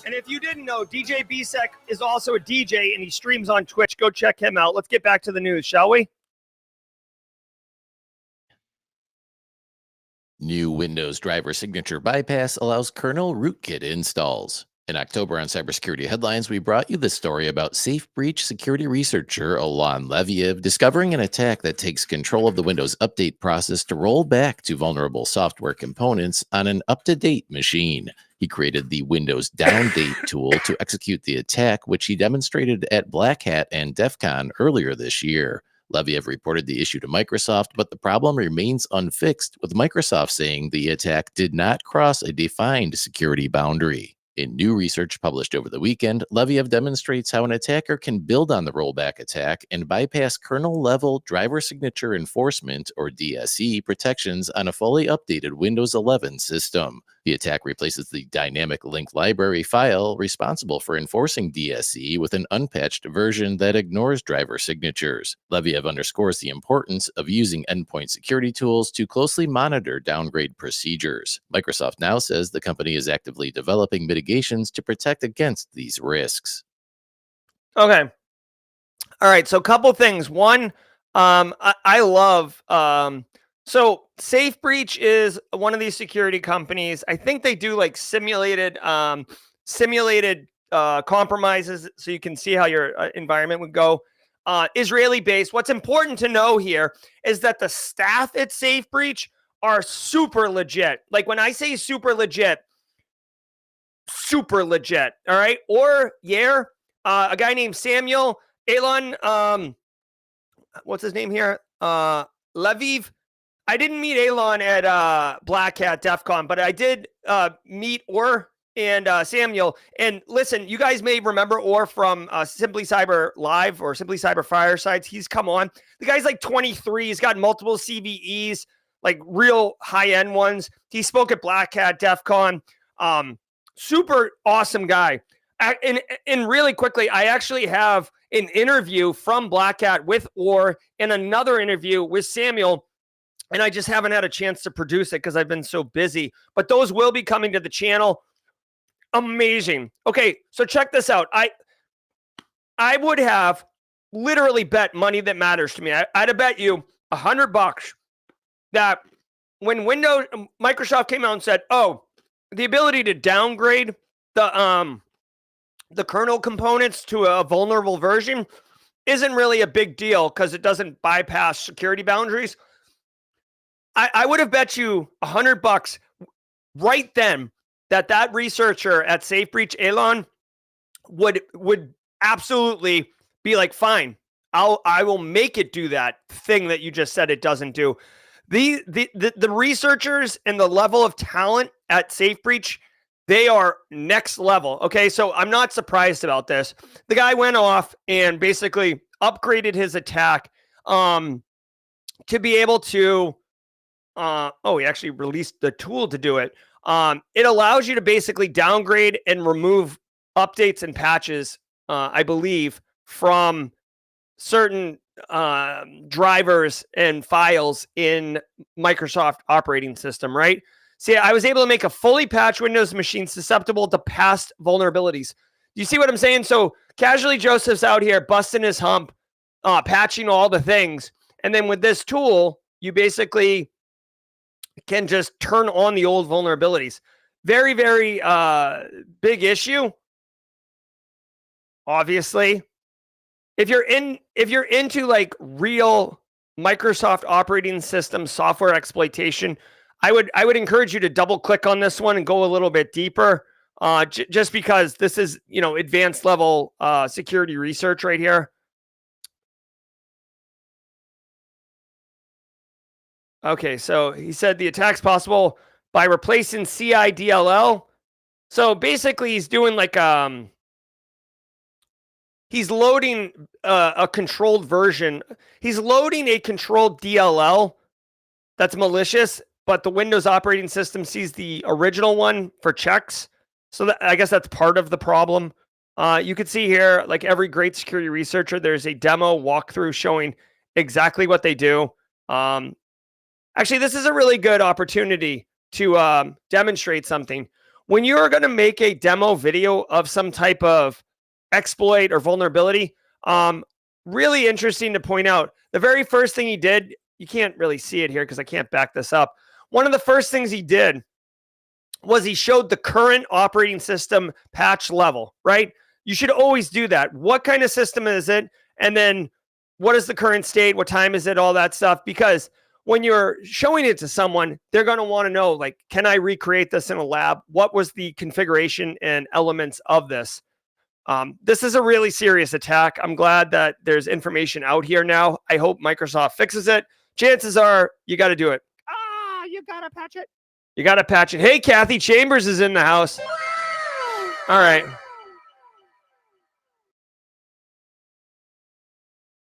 And if you didn't know, DJ Bisek is also a DJ and he streams on Twitch. Go check him out. Let's get back to the news, shall we? New Windows driver signature bypass allows kernel rootkit installs. In October on Cybersecurity Headlines, we brought you the story about safe breach security researcher Alon Leviev discovering an attack that takes control of the Windows update process to roll back to vulnerable software components on an up-to-date machine. He created the Windows Downdate tool to execute the attack, which he demonstrated at Black Hat and DEF CON earlier this year. Leviev reported the issue to Microsoft, but the problem remains unfixed, with Microsoft saying the attack did not cross a defined security boundary. In new research published over the weekend, Leviev demonstrates how an attacker can build on the rollback attack and bypass kernel-level driver signature enforcement, or DSE, protections on a fully updated Windows 11 system. The attack replaces the dynamic link library file responsible for enforcing DSE with an unpatched version that ignores driver signatures. Leviev underscores the importance of using endpoint security tools to closely monitor downgrade procedures. Microsoft now says the company is actively developing mitigations to protect against these risks. Okay. All right. So a couple things. One, I love, so Safe Breach is one of these security companies. I think they do like simulated compromises, so you can see how your environment would go. Israeli based. What's important to know here is that the staff at Safe Breach are super legit. Like when I say super legit. All right. Or a guy named Samuel Elon. What's his name here? Leviev. I didn't meet Elon at Black Hat DEF CON, but I did meet Orr and Samuel. And listen, you guys may remember Orr from Simply Cyber Live or Simply Cyber Firesides. He's come on. The guy's like 23. He's got multiple CVEs, like real high-end ones. He spoke at Black Hat DEF CON. Super awesome guy. And really quickly, I actually have an interview from Black Hat with Orr and another interview with Samuel. And I just haven't had a chance to produce it because I've been so busy. But those will be coming to the channel. Amazing. Okay, so check this out. I would have literally bet money that matters to me. I'd have bet you $100 that when Microsoft came out and said, "Oh, the ability to downgrade the kernel components to a vulnerable version isn't really a big deal because it doesn't bypass security boundaries." I would have bet you $100 right then that researcher at Safe Breach, Elon, would absolutely be like, fine, I will make it do that thing that you just said it doesn't do. The researchers and the level of talent at Safe Breach, they are next level. Okay, so I'm not surprised about this. The guy went off and basically upgraded his attack to be able to. He actually released the tool to do it. It allows you to basically downgrade and remove updates and patches, I believe, from certain drivers and files in Microsoft operating system, right? See, I was able to make a fully patched Windows machine susceptible to past vulnerabilities. Do you see what I'm saying? So Casually Joseph's out here busting his hump, patching all the things. And then with this tool, you basically can just turn on the old vulnerabilities. Very, very big issue. Obviously, if you're into like real Microsoft operating system software exploitation, I would encourage you to double click on this one and go a little bit deeper. Just because this is, advanced level security research right here. Okay, so he said the attack's possible by replacing CIDLL. So basically, he's doing like he's loading a controlled version. He's loading a controlled DLL that's malicious, but the Windows operating system sees the original one for checks. So I guess that's part of the problem. You can see here, like every great security researcher, there's a demo walkthrough showing exactly what they do. Actually, this is a really good opportunity to demonstrate something. When you're going to make a demo video of some type of exploit or vulnerability, really interesting to point out. The very first thing he did, you can't really see it here because I can't back this up. One of the first things he did was he showed the current operating system patch level, right? You should always do that. What kind of system is it? And then what is the current state? What time is it? All that stuff. Because when you're showing it to someone, they're going to want to know, like, can I recreate this in a lab? What was the configuration and elements of this? This is a really serious attack. I'm glad that there's information out here now. I hope Microsoft fixes it. Chances are you got to do it. You got to patch it. You got to patch it. Hey, Kathy Chambers is in the house. All right.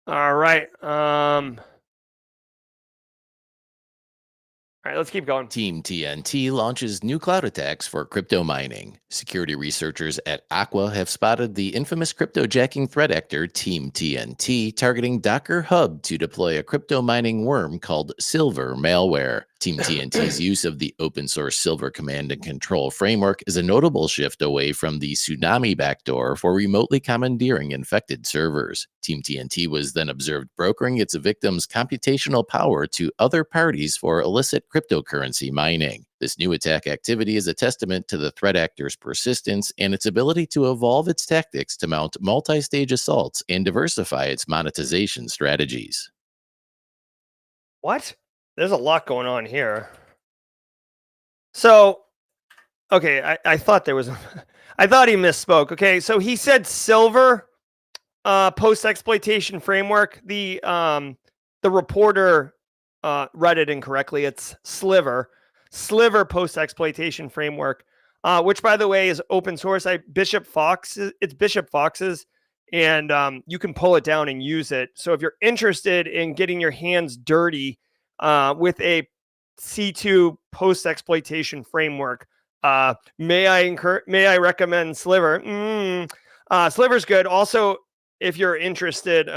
All right. All right, let's keep going. TeamTNT launches new cloud attacks for crypto mining. Security researchers at Aqua have spotted the infamous cryptojacking threat actor TeamTNT targeting Docker Hub to deploy a crypto mining worm called Silver malware. TeamTNT's use of the open source Silver command and control framework is a notable shift away from the Tsunami backdoor for remotely commandeering infected servers. TeamTNT was then observed brokering its victims' computational power to other parties for illicit cryptocurrency mining. This new attack activity is a testament to the threat actor's persistence and its ability to evolve its tactics to mount multi-stage assaults and diversify its monetization strategies. What? There's a lot going on here. So, okay, I thought there was, I thought he misspoke. Okay, so he said Silver post-exploitation framework. The reporter read it incorrectly. It's Sliver post-exploitation framework, which, by the way, is open source. It's Bishop Fox's, and you can pull it down and use it. So if you're interested in getting your hands dirty with a C2 post-exploitation framework, may I recommend Sliver? Sliver's good. Also, if you're interested,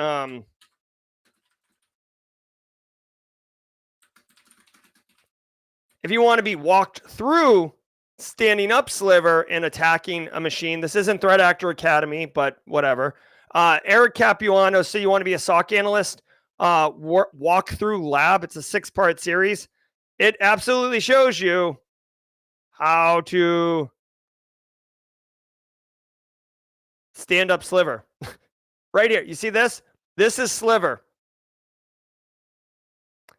if you want to be walked through standing up Sliver and attacking a machine, this isn't Threat Actor Academy, but whatever. Eric Capuano, so you want to be a SOC analyst, walk through lab. It's a 6-part series. It absolutely shows you how to stand up Sliver. Right here. You see this? This is Sliver.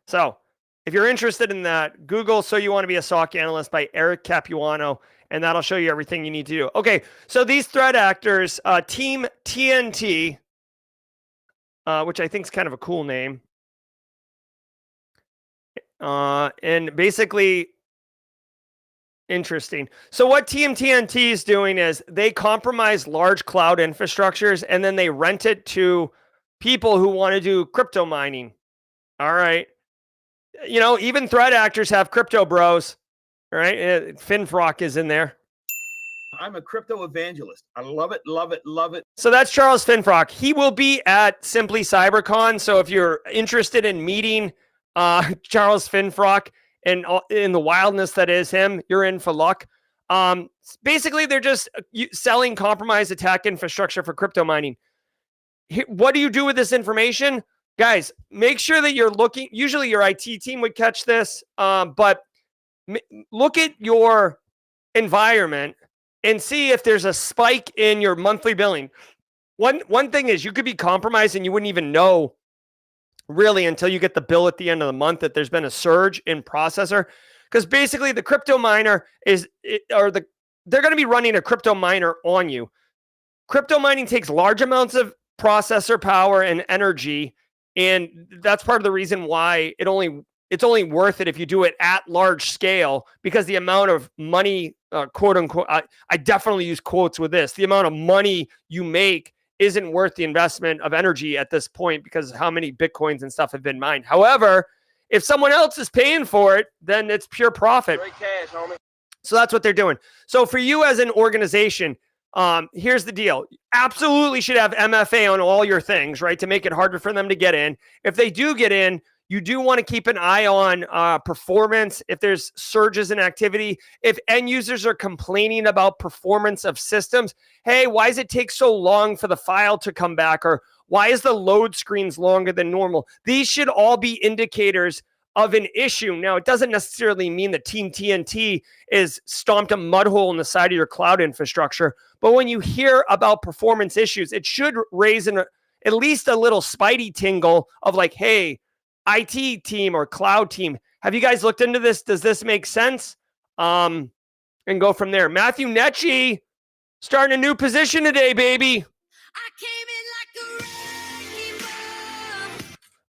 So if you're interested in that, Google So You Want to Be a SOC Analyst by Eric Capuano, and that'll show you everything you need to do. Okay, so these threat actors, TeamTNT, which I think is kind of a cool name, and basically interesting. So what TeamTNT is doing is they compromise large cloud infrastructures, and then they rent it to people who want to do crypto mining. All right. You know, even threat actors have crypto bros, right? Finfrock is in there. I'm a crypto evangelist. I love it, love it, love it. So that's Charles Finfrock. He will be at Simply CyberCon. So if you're interested in meeting Charles Finfrock and in the wildness that is him, you're in for luck. Basically, they're just selling compromised attack infrastructure for crypto mining. What do you do with this information? Guys, make sure that you're looking. Usually your IT team would catch this, but look at your environment and see if there's a spike in your monthly billing. One thing is you could be compromised and you wouldn't even know really until you get the bill at the end of the month that there's been a surge in processor. Because basically the crypto miner they're going to be running a crypto miner on you. Crypto mining takes large amounts of processor power and energy. And that's part of the reason why it only it's only worth it if you do it at large scale, because the amount of money, quote unquote, I definitely use quotes with this, the amount of money you make isn't worth the investment of energy at this point because of how many Bitcoins and stuff have been mined. However, if someone else is paying for it, then it's pure profit. Straight cash, homie. So that's what they're doing. So for you as an organization, here's the deal. Absolutely should have MFA on all your things, right? To make it harder for them to get in. If they do get in, you do want to keep an eye on performance. If there's surges in activity, if end users are complaining about performance of systems, hey, why does it take so long for the file to come back? Or why is the load screens longer than normal? These should all be indicators of an issue. Now, it doesn't necessarily mean that TeamTNT is stomped a mud hole in the side of your cloud infrastructure. But when you hear about performance issues, it should raise at least a little spidey tingle of like, hey, IT team or cloud team, have you guys looked into this? Does this make sense? And go from there. Matthew Netchie starting a new position today, baby. I came in like a wrecking ball.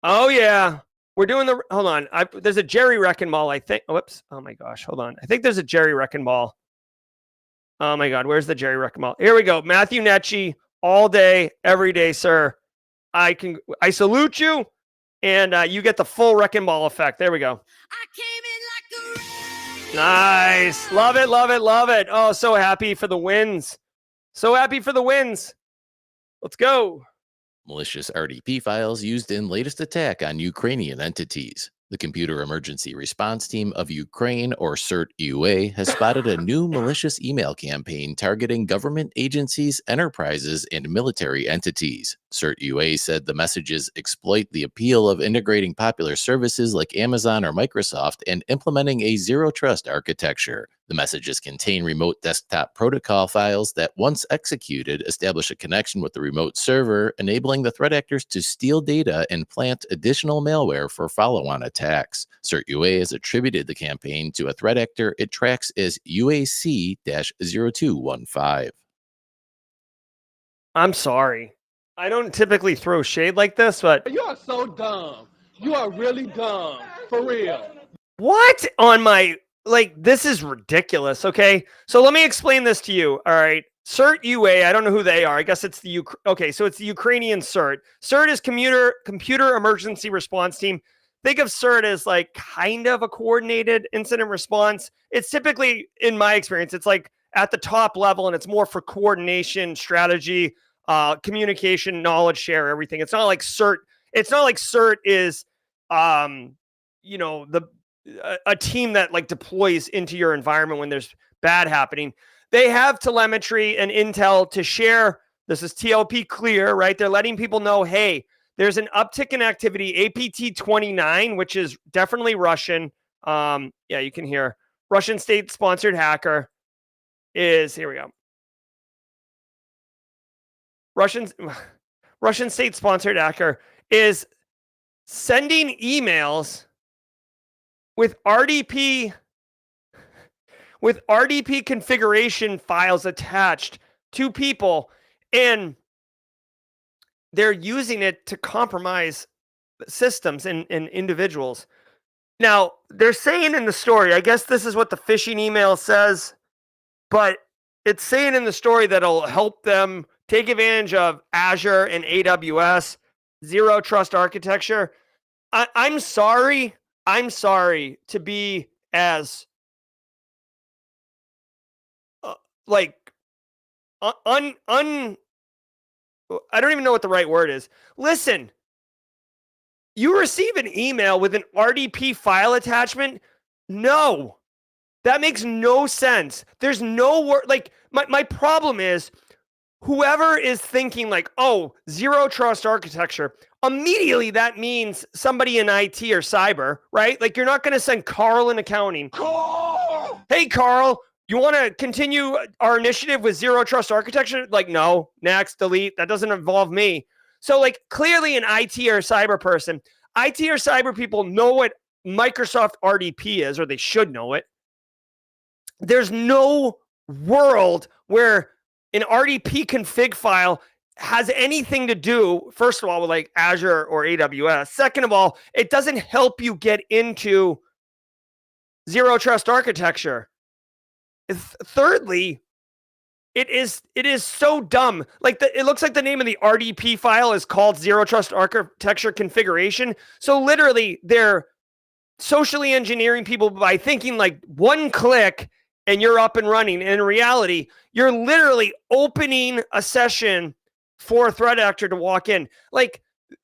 Oh, yeah. We're doing the, hold on. There's a Jerry Wrecking Ball, I think. Whoops. Oh my gosh. Hold on. I think there's a Jerry Wrecking Ball. Oh my God. Where's the Jerry Wrecking Ball? Here we go. Matthew Netchie all day, every day, sir. I salute you. And you get the full Wrecking Ball effect. There we go. I came in like a wrecking Nice. Love it, love it, love it. Oh, so happy for the wins. So happy for the wins. Let's go. Malicious RDP files used in latest attack on Ukrainian entities. The Computer Emergency Response Team of Ukraine, or CERT-UA, has spotted a new malicious email campaign targeting government agencies, enterprises, and military entities. CERT-UA said the messages exploit the appeal of integrating popular services like Amazon or Microsoft and implementing a zero-trust architecture. The messages contain remote desktop protocol files that, once executed, establish a connection with the remote server, enabling the threat actors to steal data and plant additional malware for follow-on attacks. CERT-UA has attributed the campaign to a threat actor it tracks as UAC-0215. I'm sorry. I don't typically throw shade like this, but You are so dumb. You are really dumb. For real. what on my, like, this is ridiculous. Okay. So let me explain this to you. All right. CERT-UA, I don't know who they are. I guess it's the so it's the Ukrainian CERT. CERT is Computer Emergency Response Team. Think of CERT as like kind of a coordinated incident response. It's typically, in my experience, it's like at the top level, and it's more for coordination, strategy, communication, knowledge share, everything. It's not like CERT. It's not like CERT is, a team that like deploys into your environment when there's bad happening. They have telemetry and intel to share. This is TLP clear, right? They're letting people know, hey, there's an uptick in activity. APT-29, which is definitely Russian. Yeah, you can hear Russian state-sponsored hacker is, here we go. Russian state-sponsored hacker is sending emails with RDP configuration files attached to people, and they're using it to compromise systems and individuals. Now, they're saying in the story, I guess this is what the phishing email says, but it's saying in the story that it'll help them take advantage of Azure and AWS, zero trust architecture. I'm sorry to be as I don't even know what the right word is. Listen, you receive an email with an RDP file attachment? No, that makes no sense. There's no word. Like, my problem is whoever is thinking like, oh, zero trust architecture, immediately that means somebody in IT or cyber, right? Like, you're not going to send Carl in accounting. Carl! Hey, Carl, you want to continue our initiative with zero trust architecture? Like, no, next, delete. That doesn't involve me. So, like, clearly an IT or cyber person, IT or cyber people know what Microsoft RDP is, or they should know it. There's no world where an RDP config file has anything to do, first of all, with like Azure or AWS. Second of all, it doesn't help you get into zero trust architecture. Thirdly, it is so dumb. Like it looks like the name of the RDP file is called zero trust architecture configuration. So literally they're socially engineering people by thinking like one click and you're up and running. And in reality, you're literally opening a session for a threat actor to walk in. Like,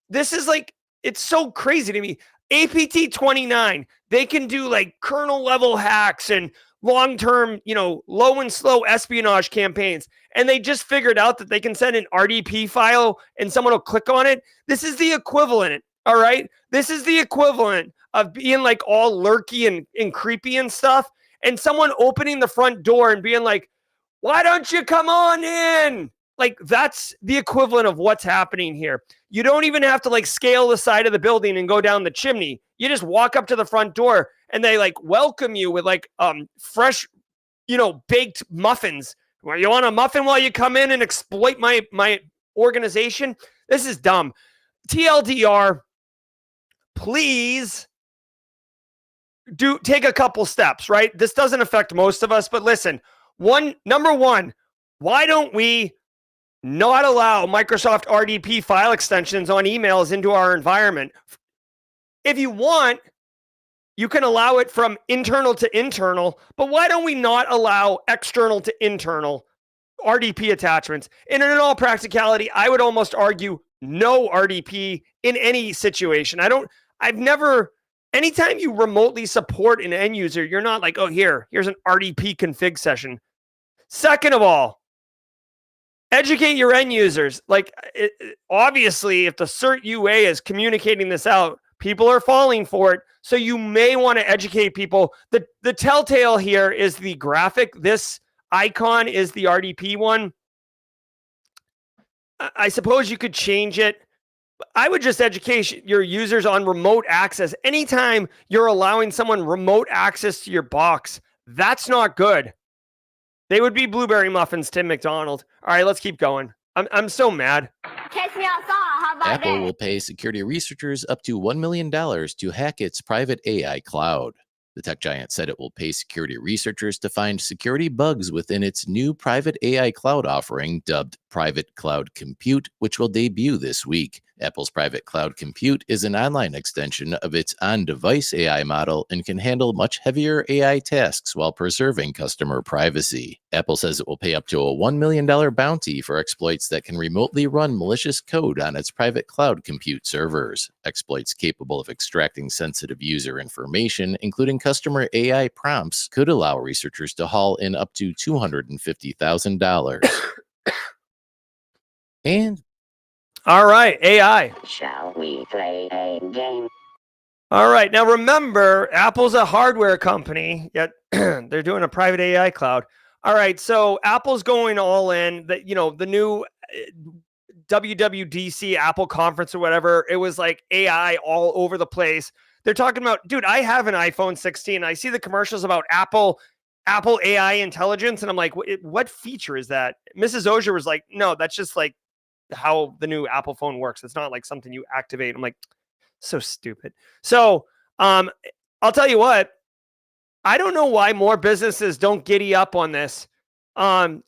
this is like, it's so crazy to me. APT 29, they can do like kernel level hacks and long-term, low and slow espionage campaigns. And they just figured out that they can send an RDP file and someone will click on it. This is the equivalent. All right. This is the equivalent of being like all lurky and creepy and stuff. And someone opening the front door and being like, why don't you come on in? Like, that's the equivalent of what's happening here. You don't even have to like scale the side of the building and go down the chimney. You just walk up to the front door and they like welcome you with like fresh, baked muffins. Well, you want a muffin while you come in and exploit my organization? This is dumb. TLDR, please take a couple steps, right? This doesn't affect most of us, but listen, number one, why don't we not allow Microsoft RDP file extensions on emails into our environment? If you want, you can allow it from internal to internal, but why don't we not allow external to internal RDP attachments? And in all practicality, I would almost argue no RDP in any situation. Anytime you remotely support an end user, you're not like, oh, here's an RDP config session. Second of all, educate your end users. Like, obviously, if the CERT UA is communicating this out, people are falling for it. So you may want to educate people. The telltale here is the graphic. This icon is the RDP one. I suppose you could change it. I would just educate your users on remote access. Anytime you're allowing someone remote access to your box, that's not good. They would be blueberry muffins, Tim McDonald. All right, let's keep going. I'm so mad. Catch me outside. How about Apple that? will pay security researchers up to $1 million to hack its private AI cloud. The tech giant said it will pay security researchers to find security bugs within its new private AI cloud offering dubbed Private Cloud Compute, which will debut this week. Apple's Private Cloud Compute is an online extension of its on-device AI model and can handle much heavier AI tasks while preserving customer privacy. Apple says it will pay up to a $1 million bounty for exploits that can remotely run malicious code on its private cloud compute servers. Exploits capable of extracting sensitive user information, including customer AI prompts, could allow researchers to haul in up to $250,000. And all right, AI. Shall we play a game? All right. Now remember, Apple's a hardware company, yet they're doing a private AI cloud. All right. So Apple's going all in. The new WWDC Apple conference or whatever, it was like AI all over the place. They're talking about, dude, I have an iPhone 16. I see the commercials about Apple AI intelligence. And I'm like, what feature is that? Mrs. Auger was like, no, that's just like how the new Apple phone works. It's not like something you activate. I'm like, so stupid. So I'll tell you what, I don't know why more businesses don't giddy up on this. Bug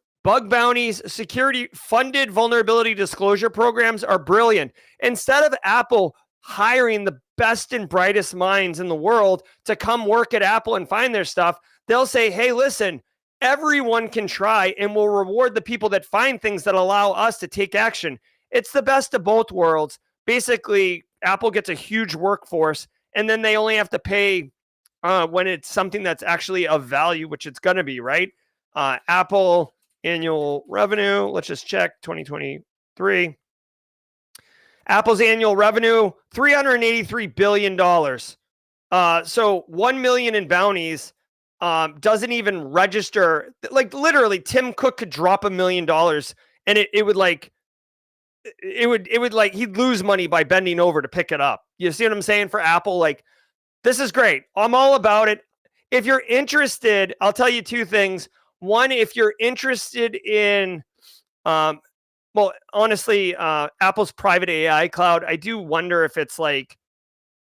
bounties, security funded vulnerability disclosure programs are brilliant. Instead of Apple hiring the best and brightest minds in the world to come work at Apple and find their stuff, they'll say, hey, listen, everyone can try, and we'll reward the people that find things that allow us to take action. It's the best of both worlds. Basically, Apple gets a huge workforce, and then they only have to pay when it's something that's actually of value, which it's going to be, right? Apple annual revenue, let's just check 2023. Apple's annual revenue, $383 billion. So 1 million in bounties doesn't even register. Like, literally, Tim Cook could drop $1 million and it would like, he'd lose money by bending over to pick it up. You see what I'm saying? For Apple, like, this is great. I'm all about it. If you're interested, I'll tell you two things. One, if you're interested in well, honestly, Apple's private AI cloud, I do wonder if it's like,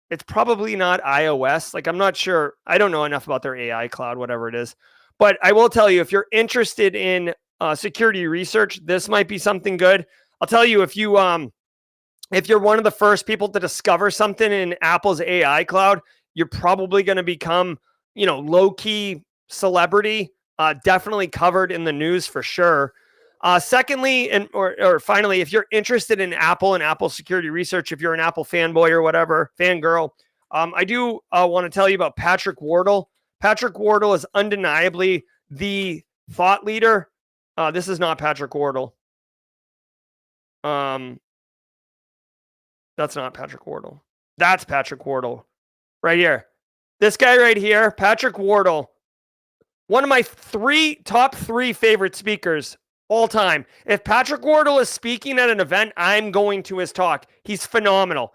it's probably not iOS. Like, I'm not sure. I don't know enough about their AI cloud, whatever it is. But I will tell you, if you're interested in security research, this might be something good. I'll tell you, if you're one of the first people to discover something in Apple's AI cloud, you're probably going to become, low-key celebrity, definitely covered in the news for sure. Secondly, or finally, if you're interested in Apple and Apple security research, if you're an Apple fanboy or whatever, fangirl, I do want to tell you about Patrick Wardle. Patrick Wardle is undeniably the thought leader. This is not Patrick Wardle. That's not Patrick Wardle. That's Patrick Wardle right here. This guy right here, Patrick Wardle, one of my top three favorite speakers all time. If Patrick Wardle is speaking at an event, I'm going to his talk. He's phenomenal.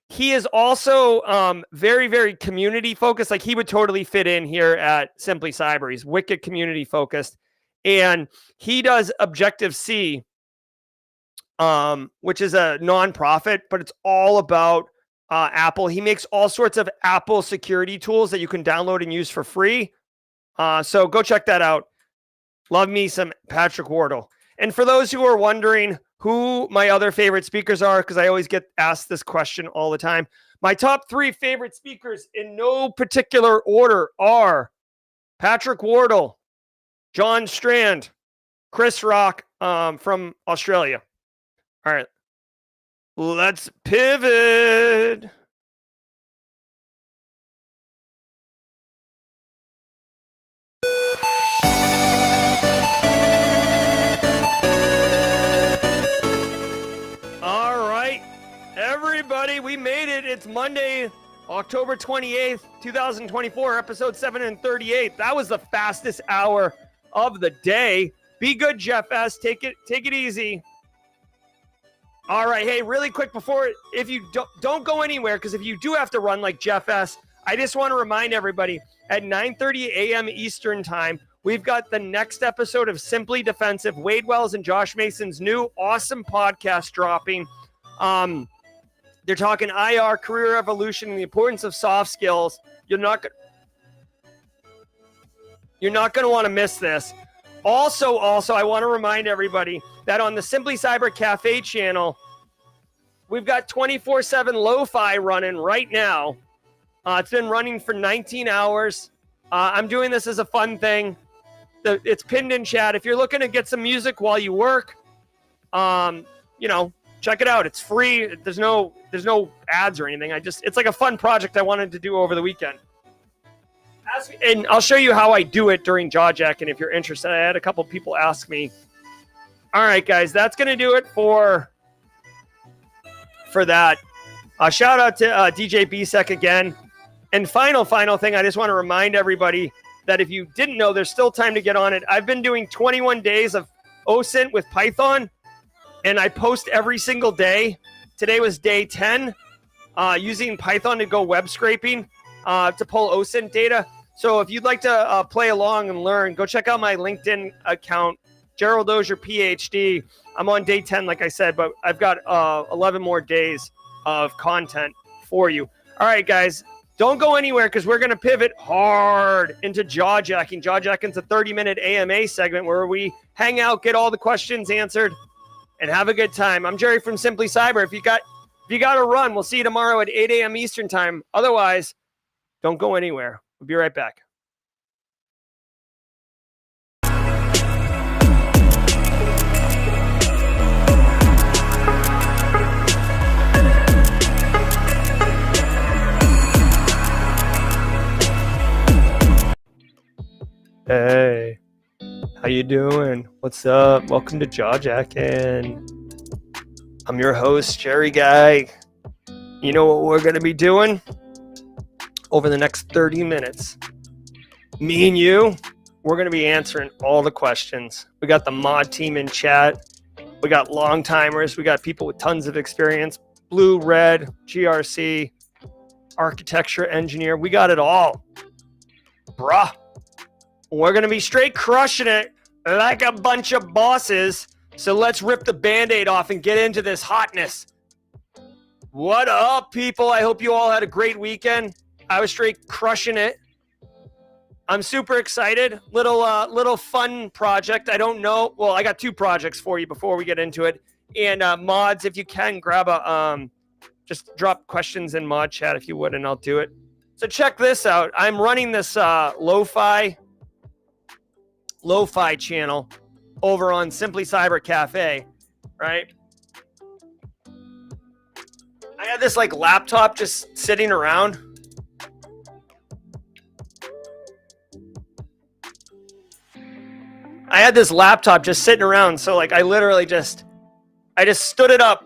He is also very, very community focused. Like, he would totally fit in here at Simply Cyber. He's wicked community focused. And he does Objective C, which is a nonprofit, but it's all about Apple. He makes all sorts of Apple security tools that you can download and use for free. So go check that out. Love me some Patrick Wardle. And for those who are wondering who my other favorite speakers are, because I always get asked this question all the time, my top three favorite speakers in no particular order are Patrick Wardle, John Strand, Chris Rock from Australia. All right, let's pivot. Everybody, we made it. It's Monday, October 28th, 2024, episode 738. That was the fastest hour of the day. Be good, Jeff S. Take it easy. All right. Hey, really quick before, if you don't go anywhere, because if you do have to run like Jeff S., I just want to remind everybody at 9:30 a.m. Eastern time, we've got the next episode of Simply Defensive, Wade Wells and Josh Mason's new awesome podcast dropping. They're talking IR, career evolution, and the importance of soft skills. You're not going to want to miss this. Also, I want to remind everybody that on the Simply Cyber Cafe channel, we've got 24/7 lo-fi running right now. It's been running for 19 hours. I'm doing this as a fun thing. It's pinned in chat. If you're looking to get some music while you work, check it out. It's free. There's no ads or anything. It's like a fun project I wanted to do over the weekend. And I'll show you how I do it during Jawjacking if you're interested. I had a couple people ask me. All right, guys, that's going to do it for that. Shout out to DJ BSEC again. And final thing, I just want to remind everybody that if you didn't know, there's still time to get on it. I've been doing 21 days of OSINT with Python, and I post every single day. Today was day 10, using Python to go web scraping to pull OSINT data. So if you'd like to play along and learn, go check out my LinkedIn account, Gerald Auger, PhD. I'm on day 10, like I said, but I've got 11 more days of content for you. All right, guys, don't go anywhere because we're going to pivot hard into Jawjacking. Jawjacking's a 30-minute AMA segment where we hang out, get all the questions answered, and have a good time. I'm Jerry from Simply Cyber. If you got to run, we'll see you tomorrow at 8 a.m. Eastern time. Otherwise, don't go anywhere. We'll be right back. Hey, how you doing? What's up? Welcome to Jawjacking. I'm your host, Jerry Guy. You know what we're going to be doing over the next 30 minutes? Me and you, we're going to be answering all the questions. We got the mod team in chat. We got long timers. We got people with tons of experience. Blue, red, GRC, architecture, engineer. We got it all. Bruh. We're going to be straight crushing it like a bunch of bosses So let's rip the Band-Aid off and get into this hotness. What up, people? I hope you all had a great weekend. I was straight crushing it. I'm super excited. Little fun project. I don't know. Well, I got 2 projects for you before we get into it. And mods, if you can, grab a just drop questions in mod chat if you would, and I'll do it. So check this out. I'm running this lo-fi channel over on Simply Cyber Cafe, right? I had this like laptop just sitting around. I had this laptop just sitting around, so like I just stood it up.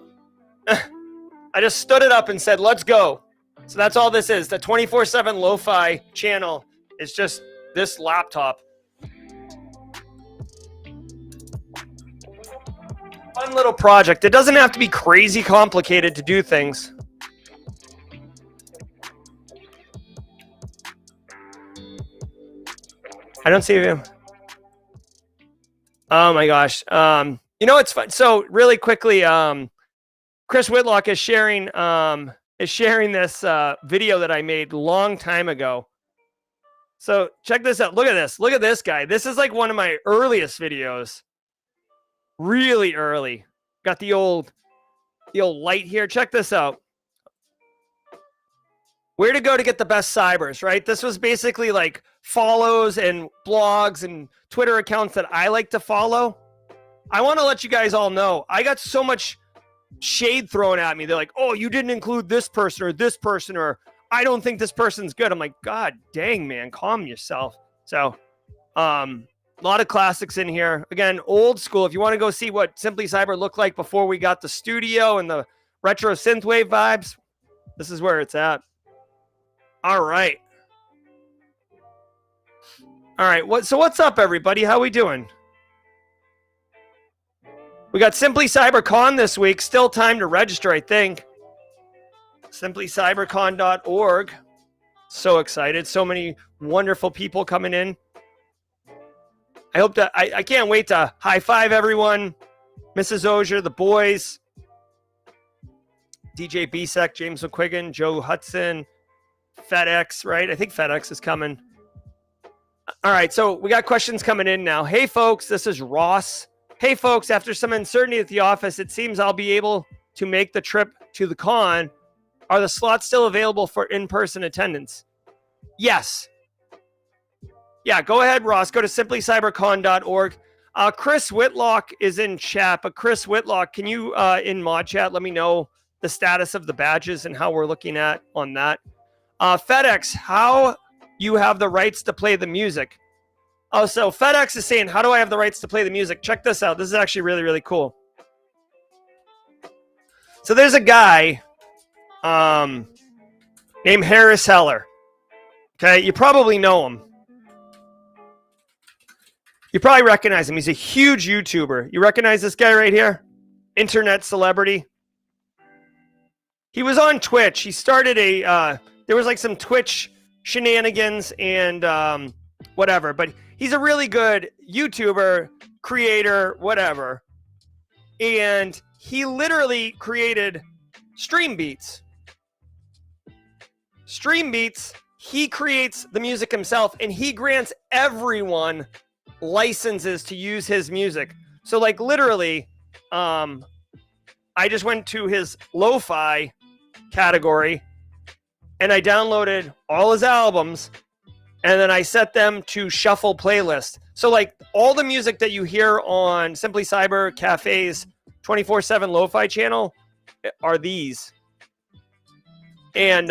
I just stood it up and said, let's go. So that's all this is. The 24/7 lo-fi channel is just this laptop. Fun little project. It doesn't have to be crazy complicated to do things. I don't see him. Oh my gosh. You know, it's fun. So really quickly, Chris Whitlock is sharing this video that I made long time ago. So check this out. Look at this. Look at this guy. This is like one of my earliest videos. Really early. Got the old light here. Check this out. Where to go to get the best cybers, right? This was basically like follows and blogs and Twitter accounts that I like to follow. I want to let you guys all know, I got so much shade thrown at me. They're like, oh, you didn't include this person, or I don't think this person's good. I'm like, God dang, man, calm yourself. So, a lot of classics in here. Again, old school. If you want to go see what Simply Cyber looked like before we got the studio and the retro synthwave vibes, this is where it's at. All right. So what's up, everybody? How we doing? We got Simply CyberCon this week. Still time to register, I think. SimplyCyberCon.org. So excited. So many wonderful people coming in. I hope that I can't wait to high five everyone. Mrs. Auger, the boys, DJ Bisek, James McQuiggan, Joe Hudson, FedEx, right? I think FedEx is coming. All right, so we got questions coming in now. Hey, folks, this is Ross. Hey, folks, after some uncertainty at the office, it seems I'll be able to make the trip to the con. Are the slots still available for in-person attendance? Yes. Yeah, go ahead, Ross. Go to simplycybercon.org. Chris Whitlock is in chat, but Chris Whitlock, can you, in mod chat, let me know the status of the badges and how we're looking at on that? FedEx, how you have the rights to play the music? Oh, so FedEx is saying, how do I have the rights to play the music? Check this out. This is actually really, really cool. So there's a guy named Harris Heller. Okay, you probably know him. You probably recognize him. He's a huge YouTuber. You recognize this guy right here? Internet celebrity. He was on Twitch. He started there was like some Twitch shenanigans and whatever, but he's a really good YouTuber, creator, whatever. And he literally created Stream Beats. Stream Beats, he creates the music himself, and he grants everyone licenses to use his music. So like literally, I just went to his lo-fi category and I downloaded all his albums, and then I set them to shuffle playlist. So like all the music that you hear on Simply Cyber Cafe's 24/7 lo-fi channel are these. And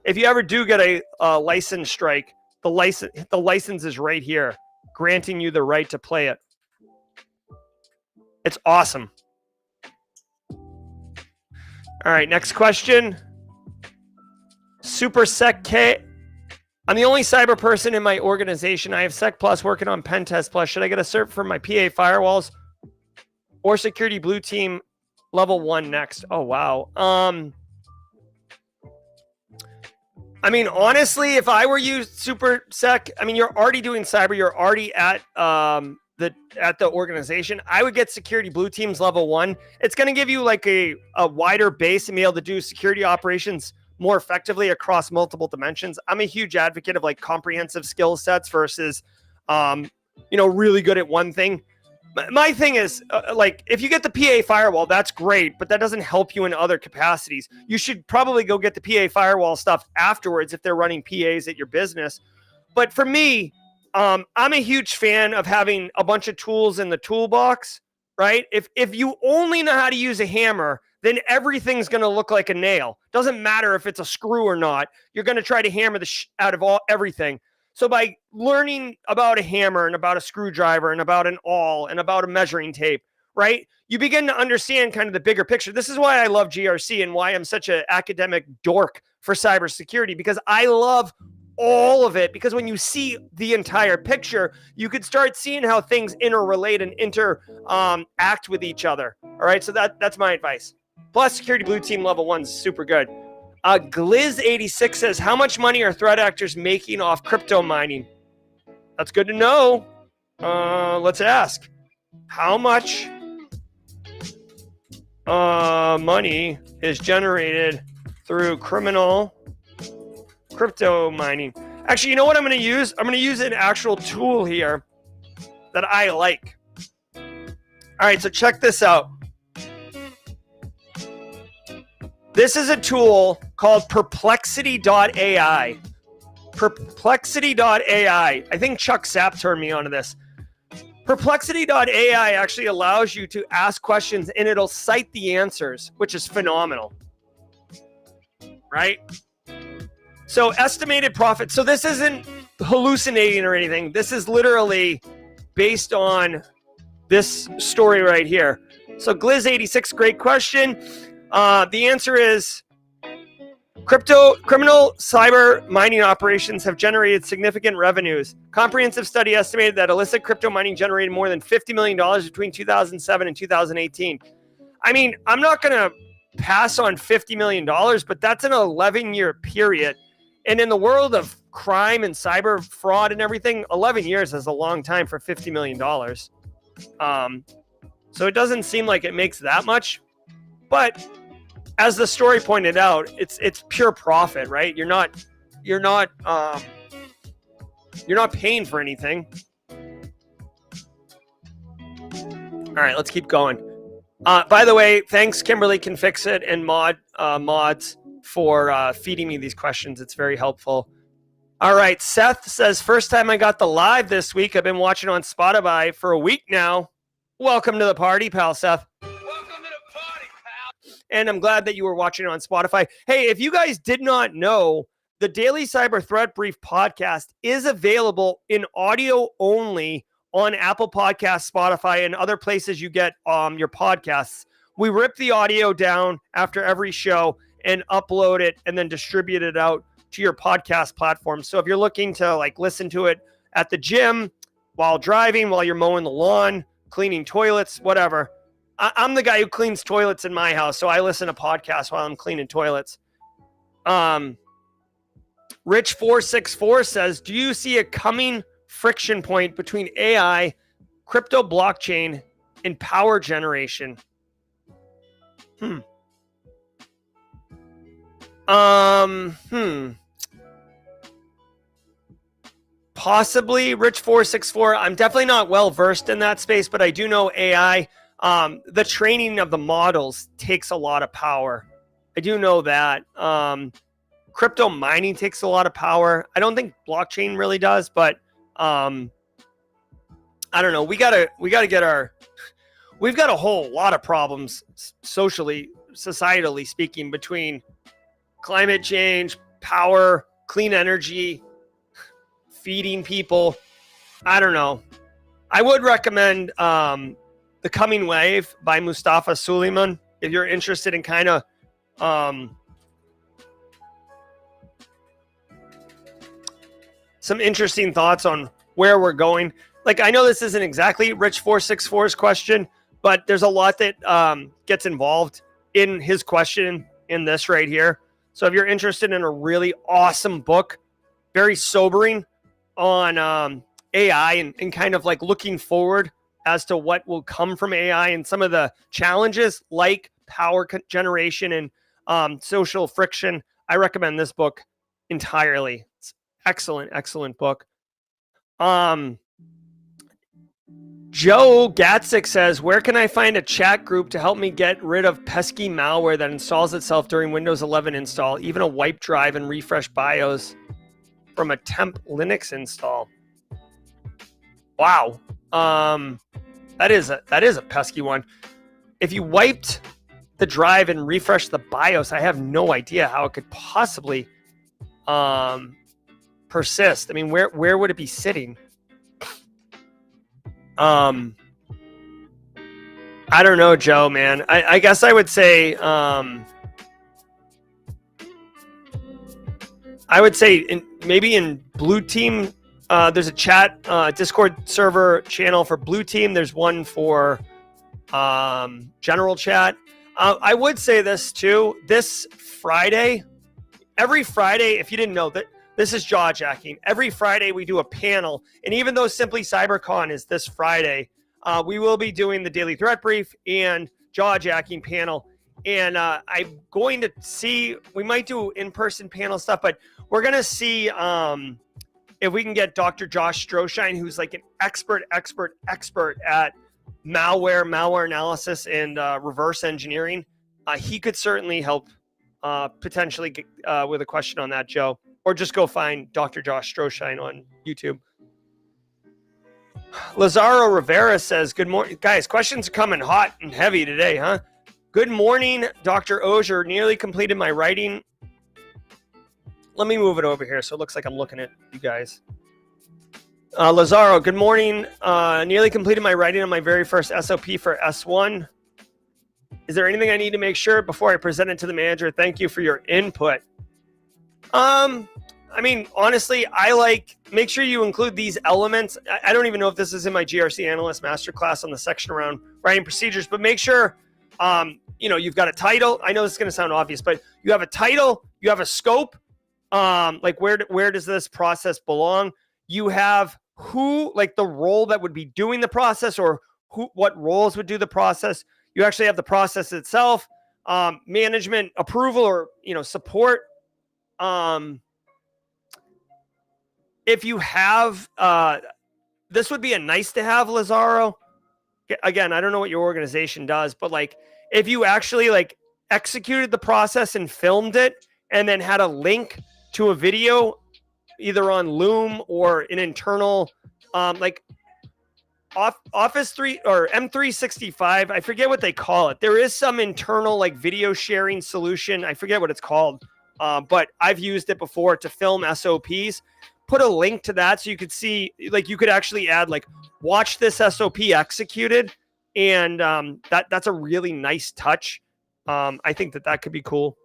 if you ever do get a license strike, the license is right here, granting you the right to play it. It's awesome. All right, next question. Super Sec K. I'm the only cyber person in my organization. I have Sec Plus working on Pen Test Plus. Should I get a cert for my PA firewalls or Security Blue Team level 1 next? Oh, wow. I mean, honestly, if I were you, Super Sec, I mean, you're already doing cyber. You're already at at the organization, I would get security blue teams level 1. It's going to give you like a wider base and be able to do security operations more effectively across multiple dimensions. I'm a huge advocate of like comprehensive skill sets versus, really good at one thing. My thing is like, if you get the PA firewall, that's great, but that doesn't help you in other capacities. You should probably go get the PA firewall stuff afterwards if they're running PAs at your business. But for me, I'm a huge fan of having a bunch of tools in the toolbox, right? If you only know how to use a hammer, then everything's going to look like a nail. Doesn't matter if it's a screw or not. You're going to try to hammer the out of everything. So by learning about a hammer and about a screwdriver and about an awl and about a measuring tape, right? You begin to understand kind of the bigger picture. This is why I love GRC and why I'm such an academic dork for cybersecurity, because I love all of it, because when you see the entire picture, you could start seeing how things interrelate and interact with each other. All right, so that's my advice. Plus, security blue team level 1 is super good. Gliz86 says, how much money are threat actors making off crypto mining? That's good to know. Let's ask. How much money is generated through criminal crypto mining? Actually, you know what I'm going to use? I'm going to use an actual tool here that I like. All right, so check this out. This is a tool called perplexity.ai. Perplexity.ai. I think Chuck Sapp turned me onto this. Perplexity.ai actually allows you to ask questions and it'll cite the answers, which is phenomenal. Right? So estimated profit. So this isn't hallucinating or anything. This is literally based on this story right here. So Gliz86, great question. The answer is criminal cyber mining operations have generated significant revenues. Comprehensive study estimated that illicit crypto mining generated more than $50 million between 2007 and 2018. I mean, I'm not going to pass on $50 million, but that's an 11-year period. And in the world of crime and cyber fraud and everything, 11 years is a long time for $50 million. So it doesn't seem like it makes that much. But as the story pointed out, it's pure profit, right? You're not paying for anything. All right, let's keep going. By the way, thanks Kimberly Can Fix It and mods for feeding me these questions. It's very helpful. All right, Seth says, first time I got the live this week. I've been watching on Spotify for a week now. Welcome to the party, pal, Seth. And I'm glad that you were watching on Spotify. Hey, if you guys did not know, the Daily Cyber Threat Brief podcast is available in audio only on Apple Podcasts, Spotify, and other places you get your podcasts. We rip the audio down after every show and upload it and then distribute it out to your podcast platform. So if you're looking to like listen to it at the gym, while driving, while you're mowing the lawn, cleaning toilets, whatever. I'm the guy who cleans toilets in my house, so I listen to podcasts while I'm cleaning toilets. Rich464 says, do you see a coming friction point between AI, crypto blockchain, and power generation? Possibly, Rich464. I'm definitely not well versed in that space, but I do know AI. The training of the models takes a lot of power. I do know that. Crypto mining takes a lot of power. I don't think blockchain really does, but I don't know. We've got a whole lot of problems socially, societally speaking, between climate change, power, clean energy, feeding people. I don't know. I would recommend The Coming Wave by Mustafa Suleyman if you're interested in kind of some interesting thoughts on where we're going. Like, I know this isn't exactly Rich464's question, but there's a lot that gets involved in his question in this right here. So if you're interested in a really awesome book, very sobering on AI and kind of like looking forward as to what will come from AI and some of the challenges like power generation and social friction, I recommend this book entirely. It's excellent book. Joe Gatzik says, where can I find a chat group to help me get rid of pesky malware that installs itself during Windows 11 install, even a wipe drive and refresh BIOS from a temp Linux install? Wow. That is a pesky one. If you wiped the drive and refreshed the BIOS, I have no idea how it could possibly persist. I mean, where would it be sitting? I don't know, Joe, man. I guess I would say maybe in Blue Team, there's a chat Discord server channel for Blue Team. There's one for general chat. I would say this too. This Friday, every Friday, if you didn't know that, this is jaw jacking. Every Friday we do a panel, and even though Simply CyberCon is this Friday, we will be doing the daily threat brief and jaw jacking panel. And I'm going to see, we might do in-person panel stuff, but we're going to see if we can get Dr. Josh Stroshine, who's like an expert at malware analysis and reverse engineering. He could certainly help potentially with a question on that, Joe. Or just go find Dr. Josh Stroshine on YouTube. Lazaro Rivera says, good morning. Guys, questions are coming hot and heavy today, huh? Good morning, Dr. Auger. Nearly completed my writing. Let me move it over here so it looks like I'm looking at you guys. Lazaro, good morning. Nearly completed my writing on my very first SOP for S1. Is there anything I need to make sure before I present it to the manager? Thank you for your input. I mean, honestly, make sure you include these elements. I don't even know if this is in my GRC analyst masterclass on the section around writing procedures, but make sure, you've got a title. I know this is going to sound obvious, but you have a title, you have a scope, like where does this process belong? You have who, like the role that would be doing the process, or what roles would do the process. You actually have the process itself, management approval or, support. If you have, this would be a nice to have, Lazaro. Again, I don't know what your organization does, but like if you actually like executed the process and filmed it and then had a link to a video either on Loom or an internal, like Office 3 or M365, I forget what they call it. There is some internal like video sharing solution. I forget what it's called. But I've used it before to film SOPs. Put a link to that so you could see, like you could actually add like, watch this SOP executed. And that's a really nice touch. I think that could be cool.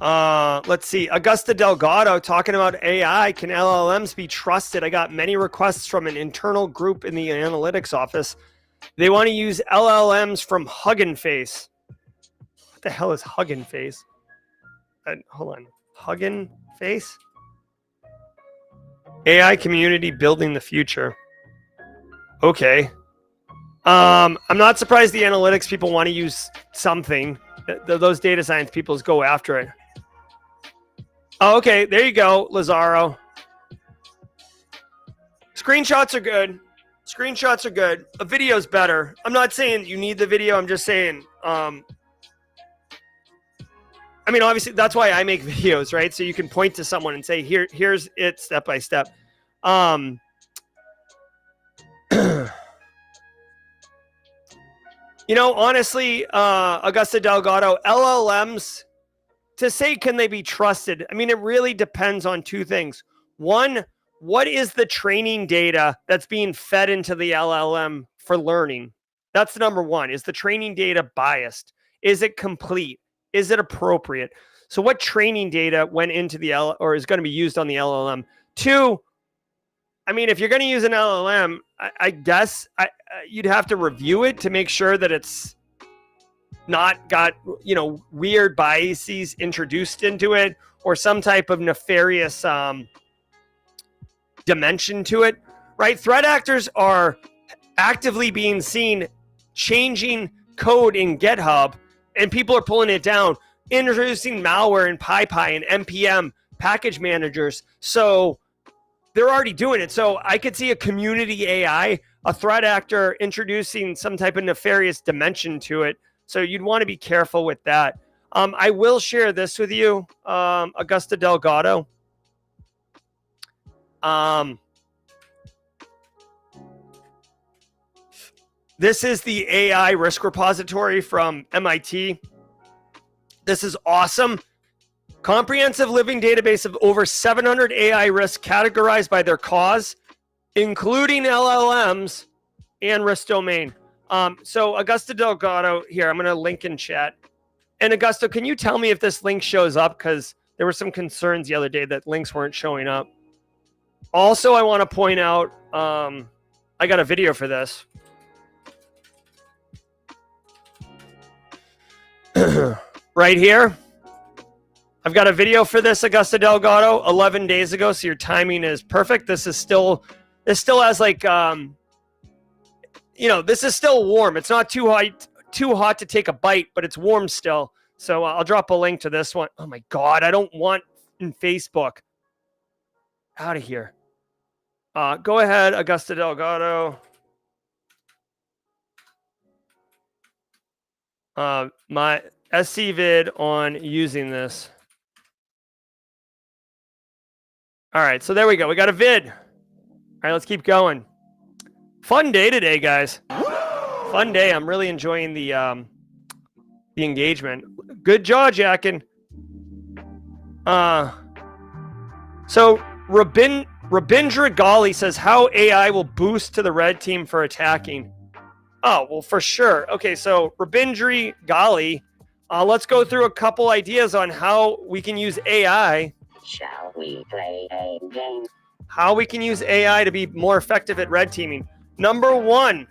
Let's see. Augusta Delgado talking about AI. Can LLMs be trusted? I got many requests from an internal group in the analytics office. They want to use LLMs from Hugging Face. What the hell is Hugging Face? Hold on. Hugging Face? AI community building the future. Okay. I'm not surprised the analytics people want to use something. Those data science people go after it. Oh, okay, there you go, Lazaro. Screenshots are good. Screenshots are good. A video's better. I'm not saying you need the video. I'm just saying, I mean, obviously, that's why I make videos, right? So you can point to someone and say, here's it step by step. Honestly, Augusta Delgado, LLMs, to say, can they be trusted? I mean, it really depends on two things. One, what is the training data that's being fed into the LLM for learning? That's number one. Is the training data biased? Is it complete? Is it appropriate? So what training data went into the or is going to be used on the LLM? Two, I mean, if you're going to use an LLM, I guess you'd have to review it to make sure that it's not got, weird biases introduced into it or some type of nefarious dimension to it, right? Threat actors are actively being seen changing code in GitHub, and people are pulling it down, introducing malware in PyPy and NPM package managers. So they're already doing it. So I could see a community AI, a threat actor introducing some type of nefarious dimension to it. So you'd want to be careful with that. I will share this with you, Augusta Delgado. This is the AI risk repository from MIT. This is awesome. Comprehensive living database of over 700 AI risks categorized by their cause, including LLMs and risk domain. So Augusta Delgado here, I'm going to link in chat. And Augusto, can you tell me if this link shows up? Because there were some concerns the other day that links weren't showing up. Also, I want to point out, I got a video for this. Right here. I've got a video for this, Augusta Delgado, 11 days ago. So your timing is perfect. This still has like, this is still warm. It's not too hot to take a bite, but it's warm still. So I'll drop a link to this one. Oh my God, I don't want in Facebook. Out of here. Go ahead, Augusta Delgado. My SC vid on using this. All right, so there we go. We got a vid. All right, let's keep going. Fun day today, guys. Fun day. I'm really enjoying the engagement. Good jaw jacking. So Rabindra Gali says how AI will boost to the red team for attacking. Oh, well, for sure. Okay, so Rabindra Gali, let's go through a couple ideas on how we can use AI. Shall we play a game? How we can use AI to be more effective at red teaming. Number one,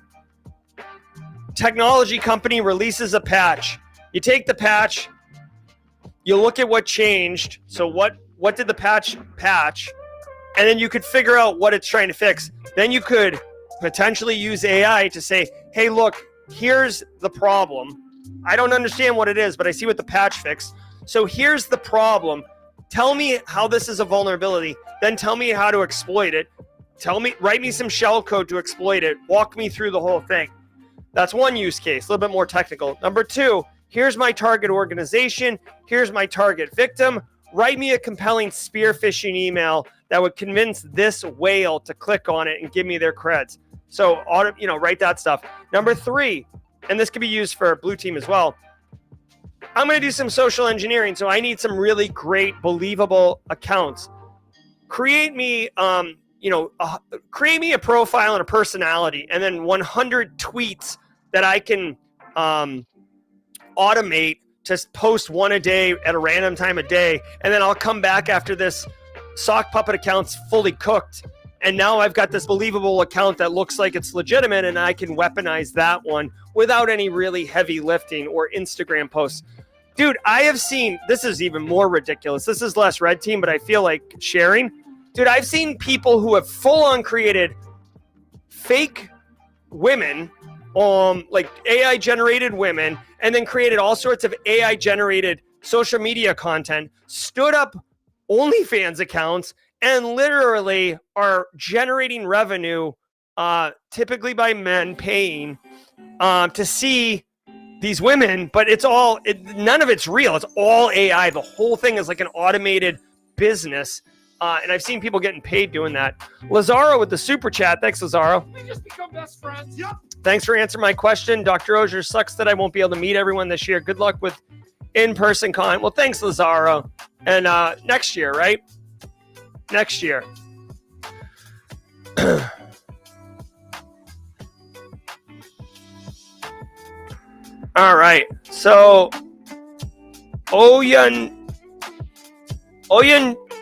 technology company releases a patch. You take the patch, you look at what changed. So what did the patch? And then you could figure out what it's trying to fix. Then you could potentially use AI to say, hey, look, here's the problem. I don't understand what it is, but I see what the patch fixed. So here's the problem. Tell me how this is a vulnerability. Then tell me how to exploit it. Write me some shell code to exploit it. Walk me through the whole thing. That's one use case, a little bit more technical. Number two, here's my target organization. Here's my target victim. Write me a compelling spear phishing email that would convince this whale to click on it and give me their creds. So, write that stuff. Number three, and this could be used for blue team as well. I'm going to do some social engineering. So I need some really great, believable accounts. Create me a profile and a personality, and then 100 tweets that I can automate to post one a day at a random time a day. And then I'll come back after this sock puppet account's fully cooked. And now I've got this believable account that looks like it's legitimate, and I can weaponize that one without any really heavy lifting or Instagram posts. Dude, I have seen, this is even more ridiculous. This is less red team, but I feel like sharing. Dude, I've seen people who have full on created fake women, like AI generated women, and then created all sorts of AI generated social media content, stood up OnlyFans accounts, and literally are generating revenue, typically by men paying to see these women, but none of it's real. It's all AI. The whole thing is like an automated business. And I've seen people getting paid doing that. Lazaro with the super chat. Thanks, Lazaro. We just become best friends. Yep. Thanks for answering my question. Dr. Auger, sucks that I won't be able to meet everyone this year. Good luck with in-person con. Well, thanks, Lazaro. And next year, right? Next year. All right. So Oyen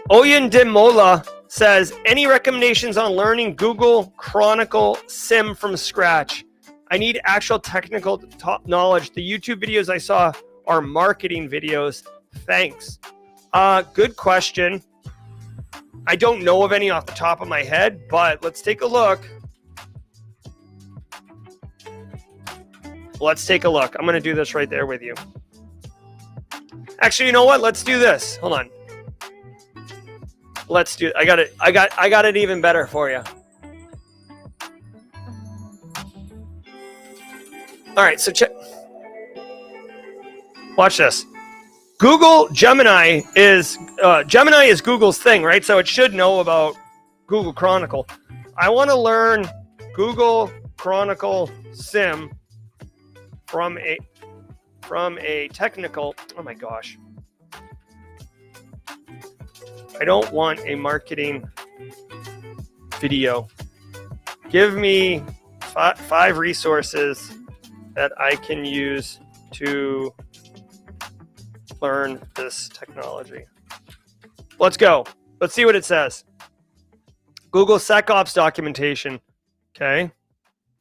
Demola says, any recommendations on learning Google Chronicle SIM from scratch? I need actual technical knowledge. The YouTube videos I saw are marketing videos. Thanks. Good question. I don't know of any off the top of my head, but let's take a look. Let's take a look. I'm going to do this right there with you. Actually, you know what? Let's do this. Hold on. Let's do. I got it. I got it even better for you. All right. So check. Watch this. Google Gemini is Google's thing, right? So it should know about Google Chronicle. I want to learn Google Chronicle Sim from a technical. Oh my gosh. I don't want a marketing video. Give me five resources that I can use to learn this technology. Let's go. Let's see what it says. Google SecOps documentation. Okay.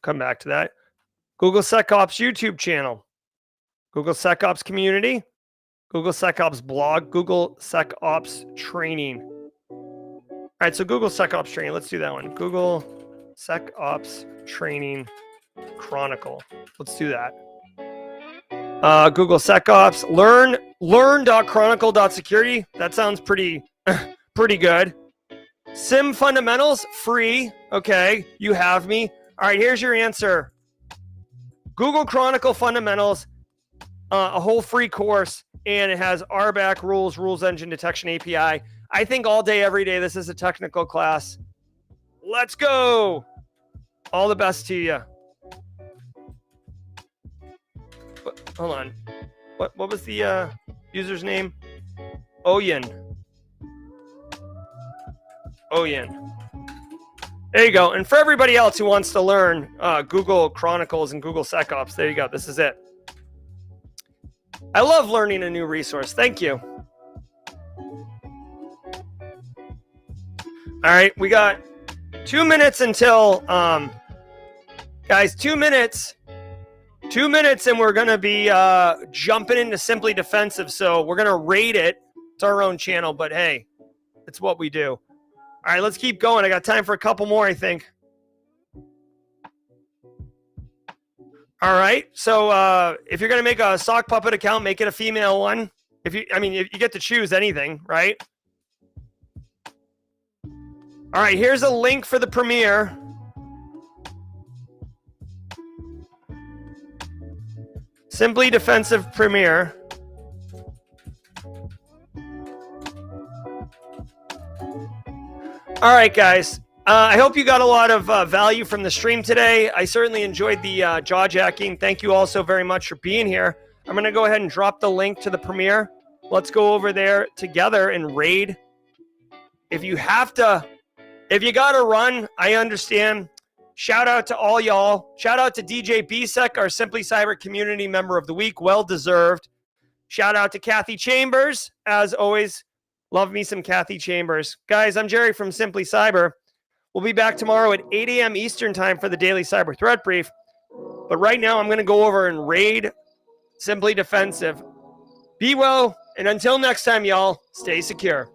Come back to that. Google SecOps YouTube channel. Google SecOps community. Google SecOps blog. Google SecOps training. All right. So Google SecOps training. Let's do that one. Google SecOps training chronicle. Let's do that. Google SecOps, learn.chronicle.security. That sounds pretty good. Sim fundamentals, free. Okay, you have me. All right, here's your answer. Google Chronicle fundamentals, a whole free course, and it has RBAC rules engine detection API. I think all day, every day, this is a technical class. Let's go. All the best to you. Hold on. What was the user's name? Oyen. There you go. And for everybody else who wants to learn Google Chronicles and Google SecOps, there you go. This is it. I love learning a new resource. Thank you. All right, we got 2 minutes until guys, 2 minutes. 2 minutes and we're going to be jumping into Simply Defensive. So we're going to rate it. It's our own channel, but hey, it's what we do. All right, let's keep going. I got time for a couple more, I think. All right. So if you're going to make a sock puppet account, make it a female one. If you get to choose anything, right? All right, here's a link for the premiere. Simply Defensive Premiere. All right, guys. I hope you got a lot of value from the stream today. I certainly enjoyed the jaw jacking. Thank you all so very much for being here. I'm going to go ahead and drop the link to the premiere. Let's go over there together and raid. If you got to run, I understand. Shout out to all y'all. Shout out to DJ BSEC, our Simply Cyber Community Member of the Week. Well deserved. Shout out to Kathy Chambers. As always, love me some Kathy Chambers. Guys, I'm Jerry from Simply Cyber. We'll be back tomorrow at 8 a.m. Eastern time for the daily cyber threat brief. But right now, I'm going to go over and raid Simply Defensive. Be well, and until next time, y'all, stay secure.